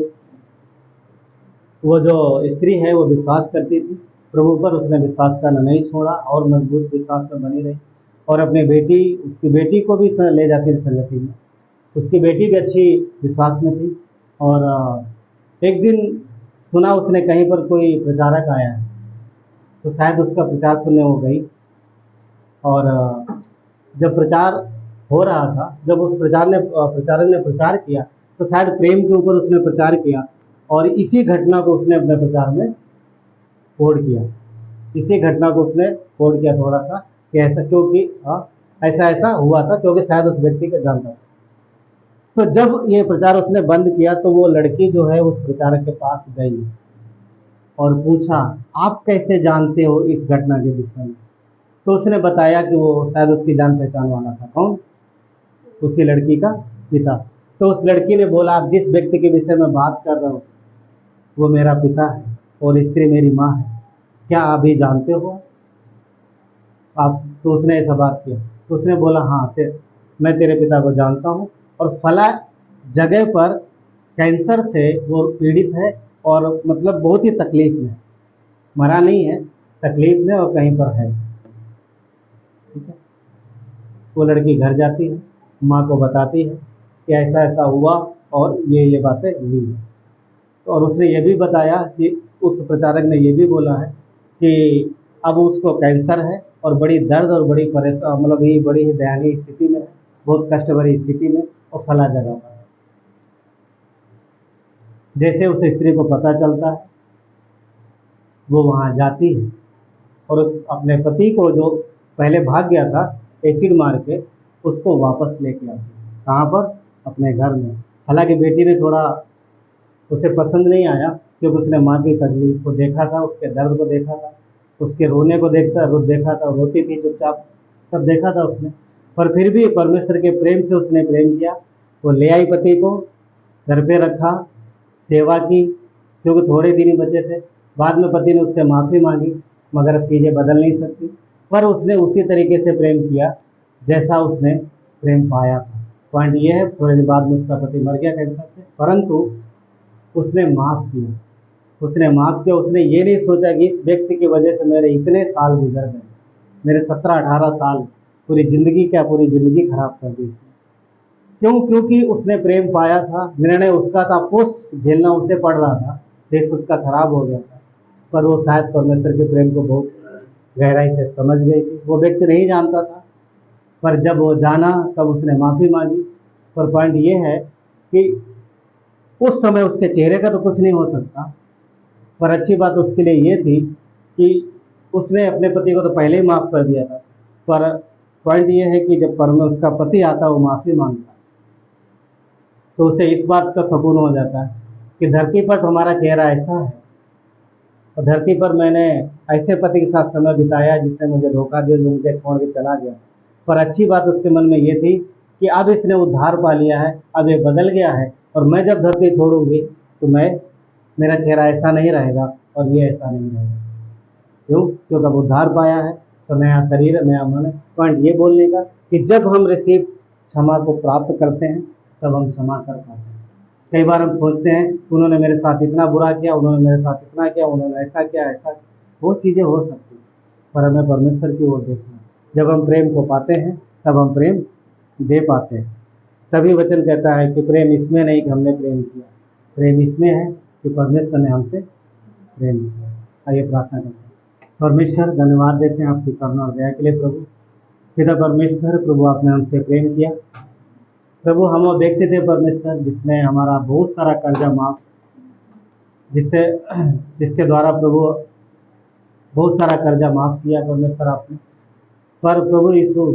वो जो स्त्री है वो विश्वास करती थी प्रभु पर, उसने विश्वास करना नहीं छोड़ा और मजबूत विश्वास पर बनी रही। और अपनी उसकी बेटी को भी ले जाती थी संगति में। उसकी बेटी भी अच्छी विश्वास में थी। और एक दिन सुना उसने कहीं पर कोई प्रचारक आया है, तो शायद उसका प्रचार सुनने वो गई। और जब प्रचार हो रहा था, जब उस प्रचारक ने प्रचार किया, तो शायद प्रेम के ऊपर उसने प्रचार किया, और इसी घटना को उसने अपने प्रचार में कोड किया। इसी घटना को उसने कोड किया थोड़ा सा, कि ऐसा क्योंकि ऐसा हुआ था, क्योंकि शायद उस व्यक्ति को जानता था। तो जब ये प्रचार उसने बंद किया, तो वो लड़की जो है उस प्रचारक के पास गई और पूछा आप कैसे जानते हो इस घटना के विषय में। तो उसने बताया कि वो शायद उसकी जान पहचान वाला था। कौन? उसी लड़की का पिता। तो उस लड़की ने बोला आप जिस व्यक्ति के विषय में बात कर रहे हो वो मेरा पिता है और स्त्री मेरी माँ है, क्या आप भी जानते हो आप? तो उसने ऐसा बात किया। तो उसने बोला हाँ मैं तेरे पिता को जानता हूँ और फला जगह पर कैंसर से वो पीड़ित है और मतलब बहुत ही तकलीफ में, मरा नहीं है, तकलीफ में और कहीं पर है। ठीक है। वो लड़की घर जाती है, माँ को बताती है कि ऐसा ऐसा हुआ और ये बातें हुई है। और उसने ये भी बताया कि उस प्रचारक ने ये भी बोला है कि अब उसको कैंसर है और बड़ी दर्द और बड़ी परेशान मतलब ये बड़ी ही दयनीय स्थिति में है, बहुत कष्ट भरी स्थिति में और फला जगह पर है। जैसे उस स्त्री को पता चलता है वो वहाँ जाती है और उस अपने पति को जो पहले भाग गया था एसिड मार के उसको वापस लेके आती है। कहाँ पर? अपने घर में। हालांकि बेटी ने थोड़ा उसे पसंद नहीं आया क्योंकि उसने माँ की तकलीफ को देखा था, उसके दर्द को देखा था, उसके रोने को देखा था, रोती थी चुपचाप, सब देखा था उसने। पर फिर भी परमेश्वर के प्रेम से उसने प्रेम किया। वो ले आई पति को, घर पे रखा, सेवा की, क्योंकि थोड़े दिन ही बचे थे। बाद में पति ने उससे माफ़ी मांगी मगर अब चीज़ें बदल नहीं सकती। पर उसने उसी तरीके से प्रेम किया जैसा उसने प्रेम पाया था। पॉइंट ये है थोड़े दिन बाद में उसका पति मर गया कैंसर से, परंतु उसने माफ़ किया। उसने माफ़ किया। उसने ये नहीं सोचा कि इस व्यक्ति की वजह से मेरे इतने साल गुजर गए, मेरे 17-18 साल, पूरी ज़िंदगी क्या पूरी ज़िंदगी खराब कर दी। क्यों? क्योंकि उसने प्रेम पाया था, निर्णय उसका था, पोस्ट झेलना उसे पड़ रहा था, देश उसका खराब हो गया था, पर वो शायद परमेश्वर के प्रेम को बहुत गहराई से समझ गई थी। वो व्यक्ति नहीं जानता था, पर जब वो जाना तब उसने माफ़ी मांगी। पर पॉइंट ये है कि उस समय उसके चेहरे का तो कुछ नहीं हो सकता, पर अच्छी बात उसके लिए ये थी कि उसने अपने पति को तो पहले ही माफ़ कर दिया था। पर पॉइंट ये है कि जब उसका पति आता वो माफ़ी मांगता तो उसे इस बात का सुकून हो जाता है कि धरती पर तो हमारा चेहरा ऐसा है और धरती पर मैंने ऐसे पति के साथ समय बिताया जिसने मुझे धोखा दिया, जो मुझे छोड़ के चला गया। पर अच्छी बात उसके मन में ये थी कि अब इसने उद्धार पा लिया है, अब ये बदल गया है और मैं जब धरती छोड़ूंगी तो मेरा चेहरा ऐसा नहीं रहेगा और ये ऐसा नहीं रहेगा। क्यों? क्योंकि अब उद्धार पाया है तो नया शरीर, नया मन। पॉइंट ये बोलने का कि जब हम रिसीव क्षमा को प्राप्त करते हैं तब हम क्षमा कर पाते हैं। कई बार हम सोचते हैं उन्होंने मेरे साथ इतना बुरा किया, उन्होंने मेरे साथ इतना किया, उन्होंने ऐसा किया, ऐसा, वो चीज़ें हो सकती हैं, पर हमें परमेश्वर की ओर देखना है। जब हम प्रेम को पाते हैं तब हम प्रेम दे पाते हैं। तभी वचन कहता है कि प्रेम इसमें नहीं कि हमने प्रेम किया, प्रेम इसमें है कि परमेश्वर ने हमसे प्रेम किया। आइए प्रार्थना करते हैं। परमेश्वर धन्यवाद देते हैं आपकी करुणा और दया के लिए। प्रभु पिता परमेश्वर, प्रभु आपने हमसे प्रेम किया। प्रभु हम वो व्यक्ति थे परमेश्वर जिसने हमारा बहुत सारा कर्जा माफ, जिसके द्वारा प्रभु बहुत सारा कर्जा माफ किया परमेश्वर आपने। पर प्रभु यीशु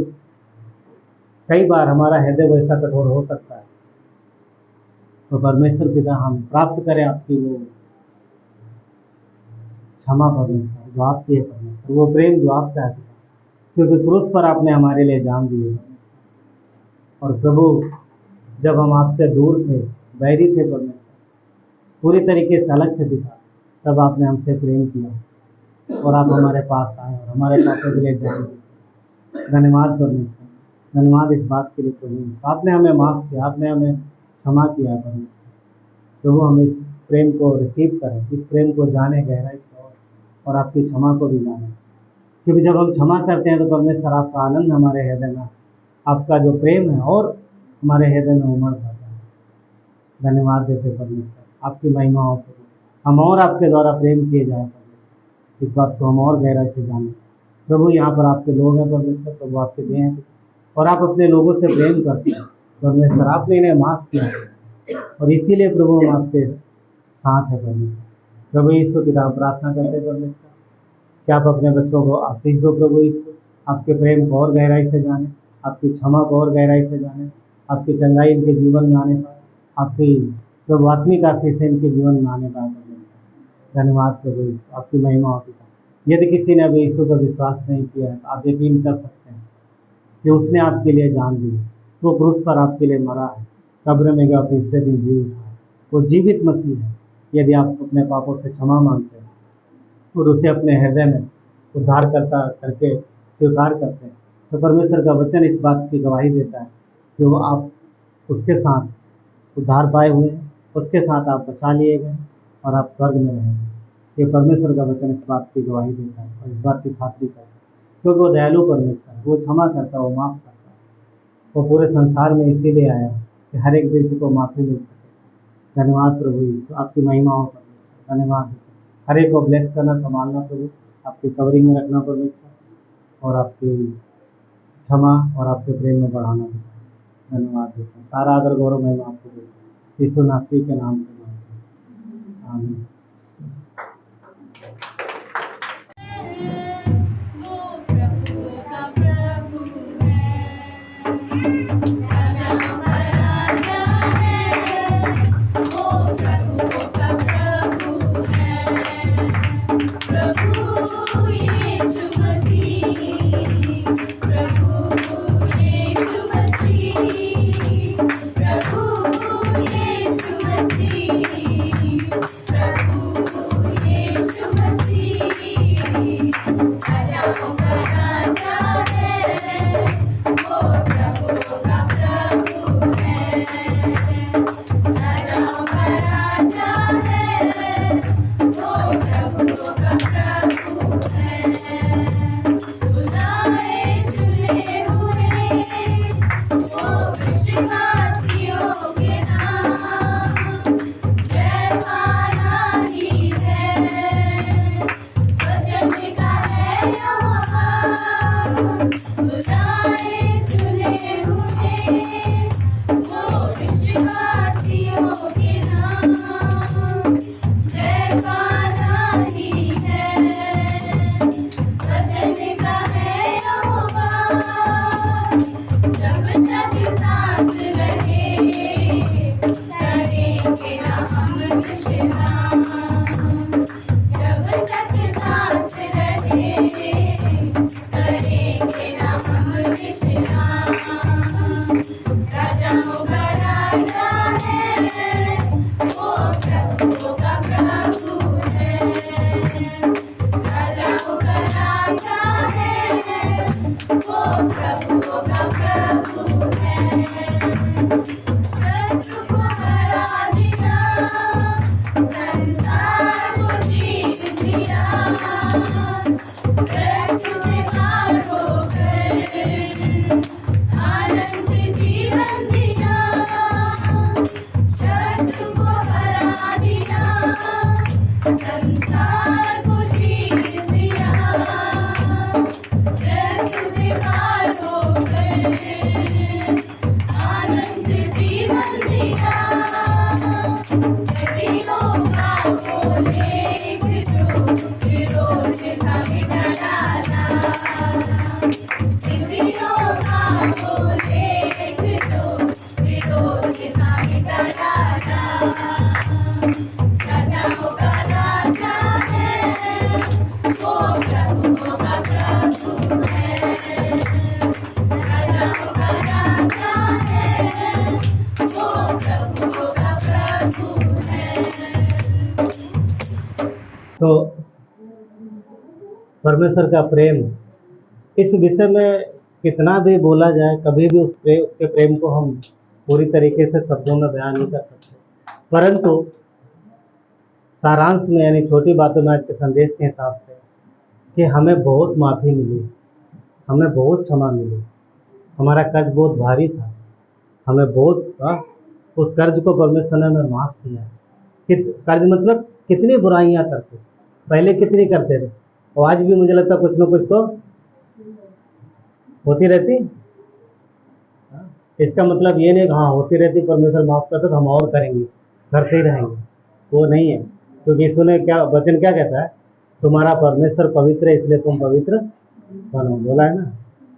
कई बार हमारा हृदय वैसा कठोर हो सकता है, तो परमेश्वर पिता हम प्राप्त करें आपकी वो क्षमा परमेश्वर जो आपकी है परमेश्वर, वो प्रेम जो आपका है, क्योंकि क्रूस पर आपने हमारे लिए जान दी है। और प्रभु जब हम आपसे दूर थे, बैरी थे परमेश्वर, पूरी तरीके से अलग थे पिता, तब आपने हमसे प्रेम किया और आप हमारे पास आए और हमारे पापों के लिए जान दी। धन्यवाद परमेश्वर, धन्यवाद इस बात के लिए प्रभु, आपने हमें माफ़ किया, आपने हमें क्षमा किया है परमेश्वर। प्रभु हम इस प्रेम को रिसीव करें, इस प्रेम को जाने गहराई से और आपकी क्षमा को भी जाने, क्योंकि जब हम क्षमा करते हैं तो परमेश्वर आपका आनंद हमारे हृदय में, आपका जो प्रेम है और हमारे हृदय में उमड़ जाता है। धन्यवाद देते परमेश्वर, आपकी महिमा हो प्रभु, हम और आपके द्वारा प्रेम किए जाए परमेश्वर, इस बात को हम और गहराई से जानें। प्रभु यहाँ पर आपके लोग हैं परमेश्वर, प्रभु आपके देह हैं और आप अपने लोगों से प्रेम करते हैं परमेश्वर, आपने इन्हें माफ़ किया और इसीलिए प्रभु हम आपके साथ है परमेश्वर। प्रभु यीशु की नाम प्रार्थना करते हैं परमेश्वर कि आप अपने बच्चों को आशीष दो। प्रभु यीशु आपके प्रेम को और गहराई से जाने, आपकी क्षमा को और गहराई से जाने, आपकी चंगाई इनके जीवन में आने पाए, आपकी प्रभु आत्मिक आशीष इनके जीवन में आने पाए परमेश्वर। धन्यवाद प्रभु यीशु, आपकी महिमा हो पिता। यदि किसी ने अभी यीशु पर विश्वास नहीं किया है तो आप यकीन कर सकते हैं कि उसने आपके लिए जान दी, वो क्रूस पर आपके लिए मरा है, कब्र में गया, तीसरे दिन जी उठा है। वो जीवित मसीह है। यदि आप अपने पापों से क्षमा मांगते हैं और उसे अपने हृदय में उद्धारकर्ता करके स्वीकार करते हैं तो परमेश्वर का वचन इस बात की गवाही देता है कि वो आप उसके साथ उद्धार पाए हुए हैं, उसके साथ आप बचा लिए गए और आप स्वर्ग में रहेंगे। ये परमेश्वर का वचन इस बात की गवाही देता है और इस बात की खातरी करता है, क्योंकि वो दयालु परमेश्वर है, वो क्षमा करता है, वो माफ़ करता है। वो पूरे संसार में इसीलिए आया कि हर एक व्यक्ति को माफ़ी मिल सके। धन्यवाद प्रभु यीशु, आपकी महिमा हो परमेश्वर, धन्यवाद। हर एक को ब्लेस करना, संभालना प्रभु, आपकी कवरिंग में रखना परमेश्वर, और आपकी क्षमा और आपके प्रेम में बढ़ाना। धन्यवाद देते हैं, सारा आदर गौरव महिमा आपको देते हैं, यीशु नासरी के नाम से मांगते हैं, आमीन।
वो प्रभु का प्रभु है, राजाओं का राजा है, वो प्रभु का प्रभु है, प्रभु यीशु मसीह, प्रभु यीशु मसीह, प्रभु यीशु मसीह, प्रभु यीशु मसीह, राजाओं का राजा है, वो प्रभु का प्रभु है, राजाओं का राजा है, वो प्रभु का प्रभु है, बुलाए चुने हुए वो विश्वासियों के नाम, जय माना ही है, वचन का है यहोवा, बुलाए चुने हुए वो विश्वासियों के नाम, जय माना ही है, वचन का है यहोवा, जब तक सांस रहे करेंगे ना हम विश्राम, जब तक सांस रहे करेंगे ना हम विश्राम, राजाओं का राजा है, वो प्रभु का प्रभु है, राजाओं का राजा है, वो प्रभु का प्रभु है, शत्रु को हरा दिया, संसार को जीत लिया, मृत्यु से पार होकर आनंद जीवन दिया, शत्रु को हरा दिया, संसार को जीत लिया, मृत्यु से पार होकर आनंद जीवन दिया, नदियों का बोले जो विरोध था मिटा डाला, नदियों का बोले जो विरोध था मिटा डाला, राजाओं का राजा है, वो प्रभु का प्रभु है, राजाओं का राजा है, वो प्रभु का प्रभु है।
तो परमेश्वर का प्रेम, इस विषय में कितना भी बोला जाए, कभी भी उसके प्रेम को हम पूरी तरीके से शब्दों में बयान नहीं कर सकते, परंतु सारांश में यानी छोटी बातों में आज के संदेश के हिसाब से कि हमें बहुत माफ़ी मिली, हमें बहुत क्षमा मिली, हमारा कर्ज बहुत भारी था, हमें बहुत उस कर्ज को परमेश्वर ने हमें माफ़ किया। कर्ज मतलब कितनी बुराइयां करते, पहले कितनी करते थे, और आज भी मुझे लगता कुछ ना कुछ तो होती रहती। इसका मतलब ये नहीं हाँ होती रहती, परमेश्वर माफ़ करता तो हम और करेंगे, करते ही रहेंगे, वो नहीं है। क्योंकि यीशु ने क्या वचन क्या कहता है, तुम्हारा परमेश्वर पवित्र है इसलिए तुम पवित्र बनो, बोला है ना।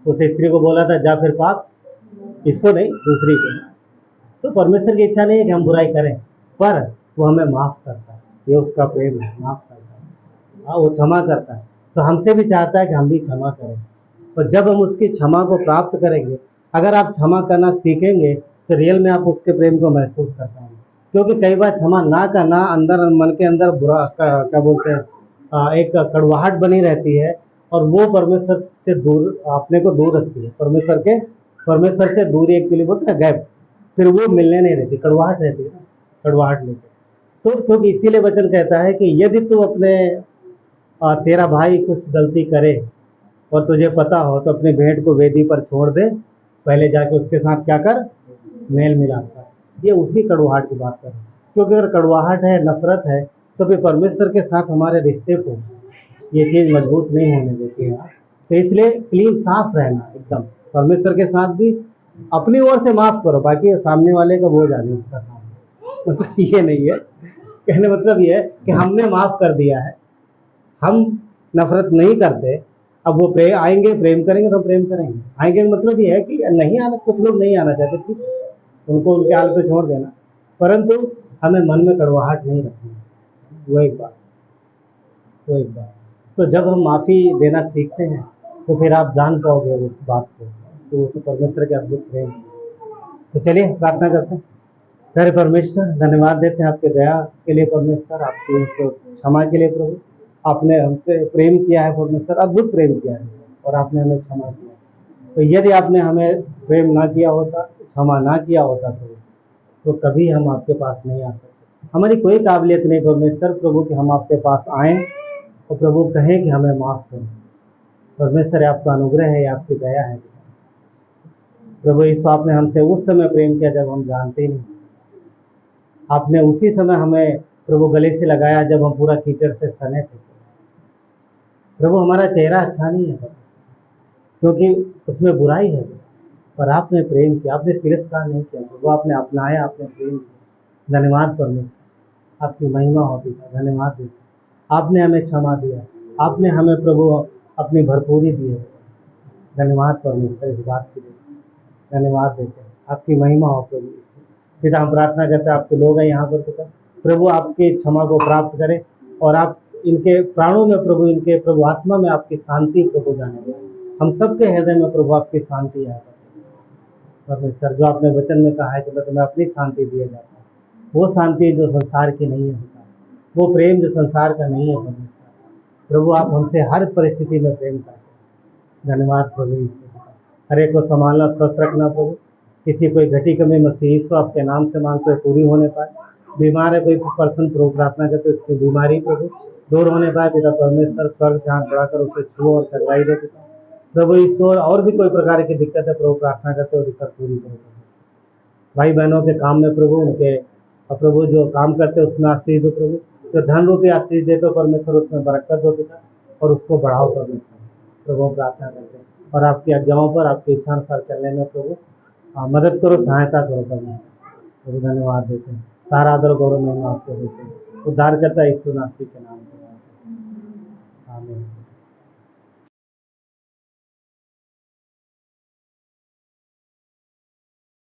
उस स्त्री को बोला था जा फिर पाप, इसको नहीं दूसरी को। तो परमेश्वर की इच्छा नहीं है कि हम बुराई करें, पर वो हमें माफ़ करता है, ये उसका प्रेम है, माफ करता है। हाँ, वो क्षमा करता है, तो हमसे भी चाहता है कि हम भी क्षमा करें। और जब हम उसकी क्षमा को प्राप्त करेंगे, अगर आप क्षमा करना सीखेंगे तो रियल में आप उसके प्रेम को महसूस कर पाएंगे। क्योंकि कई बार क्षमा ना करना अंदर मन के अंदर बुरा क्या बोलते हैं, एक कड़वाहट बनी रहती है, और वो परमेश्वर से दूर अपने को दूर रखती है। परमेश्वर से दूरी एक्चुअली बोलते हैं गैप, फिर वो मिलने नहीं रहती, कड़वाहट रहती है ना, कड़वाहट लेके। तो क्योंकि इसीलिए वचन कहता है कि यदि तू अपने तेरा भाई कुछ गलती करे और तुझे पता हो तो अपने भेंट को वेदी पर छोड़ दे, पहले जाके उसके साथ क्या कर, मेल मिलाप कर। ये उसी कड़वाहट की बात कर रहे हैं। क्योंकि अगर कड़वाहट है, नफरत है, तो फिर परमेश्वर के साथ हमारे रिश्ते को ये चीज़ मजबूत नहीं होने देती है। तो इसलिए क्लीन, साफ रहना एकदम। परमेश्वर के साथ भी अपनी ओर से माफ करो, बाकी सामने वाले का वो जाने उसका काम। मतलब ये नहीं है, कहने मतलब ये है कि हमने माफ कर दिया है, हम नफरत नहीं करते। अब वो आएंगे, प्रेम करेंगे तो प्रेम करेंगे। आएंगे मतलब ये है कि नहीं आना, कुछ लोग नहीं आना चाहते, ठीक, उनको उनके हाल पे छोड़ देना, परंतु हमें मन में कड़वाहट नहीं रखनी। वो एक बात। तो जब हम माफ़ी देना सीखते हैं तो फिर आप जान पाओगे उस बात को, तो उस परमेश्वर के अद्भुत प्रेम। तो चलिए प्रार्थना करते हैं। प्यारे परमेश्वर, धन्यवाद देते हैं आपके दया के लिए परमेश्वर, आपकी उस क्षमा के लिए प्रभु। आपने हमसे प्रेम किया है परमेश्वर, अद्भुत प्रेम किया है, और आपने हमें क्षमा किया। तो यदि आपने हमें प्रेम ना किया होता, क्षमा ना किया होता प्रभु, तो कभी हम आपके पास नहीं आ सकते। हमारी कोई काबिलियत नहीं परमेश्वर प्रभु कि हम आपके पास आएँ और प्रभु कहें कि हमें माफ़ करो। परमेश्वर, आपका अनुग्रह है, आपकी दया है प्रभु। इस आपने हमसे उस समय प्रेम किया जब हम जानते ही नहीं। आपने उसी समय हमें प्रभु गले से लगाया जब हम पूरा कीचड़ से सने थे। प्रभु, हमारा चेहरा अच्छा नहीं है क्योंकि उसमें बुराई है, पर आपने प्रेम किया, आपने तिरस्कार नहीं किया प्रभु, आपने अपनाया, आपने प्रेम किया। धन्यवाद परमेश्वर, आपकी महिमा होती है। धन्यवाद देते, आपने हमें क्षमा दिया, आपने हमें प्रभु अपनी भरपूरी दी है। धन्यवाद परमेश्वर इस बात के लिए, धन्यवाद देते हैं। आपकी महिमा हो प्रभु। पिता, हम प्रार्थना करते हैं, आपके लोग हैं यहाँ पर पिता, प्रभु आपकी क्षमा को प्राप्त करें, और आप इनके प्राणों में प्रभु, इनके प्रभु आत्मा में आपकी शांति प्रभु जाने दें। हम सबके हृदय में प्रभु आपकी शांति है परमेश्वर। जो आपने वचन में कहा है कि मैं तुम्हें अपनी शांति दिए जाता हूँ, वो शांति जो संसार की नहीं है पिता, वो प्रेम जो संसार का नहीं है परमेश्वर। प्रभु, आप हमसे हर परिस्थिति में प्रेम करते हैं। धन्यवाद प्रभु। हर एक को संभालना, स्वस्थ रखना प्रभु। किसी कोई घटी कमी मसीह यीशु आपके नाम से मांगते हुए पूरी होने पाए। बीमार है कोई पर्सन, प्रभु प्रार्थना करते उसकी बीमारी प्रभु दूर होने पाए। पिता परमेश्वर, स्वर्ग से हाथ बढ़ाकर उसे छुओ और चंगाई दे पिता प्रभु। ईश्वर, और भी कोई प्रकार की दिक्कत है प्रभु प्रार्थना करते हो दिक्कत पूरी करो। भाई बहनों के काम में प्रभु, उनके प्रभु जो काम करते उसमें आशीष दो प्रभु। जो धन रूपी आशीष दे तो परमेश्वर उसमें बरकत दो पिता, और उसको बढ़ाओ परमेश्वर। प्रभु प्रार्थना करते हैं, और आपकी आज्ञाओं पर, आपकी इच्छानुसार चलने में प्रभु मदद करो, सहायता करो परमेश्वर। धन्यवाद देते हैं, सारा आदर गौरव महिमा आपको देते हैं। उद्धार करता है यीशु नासरी के नाम से।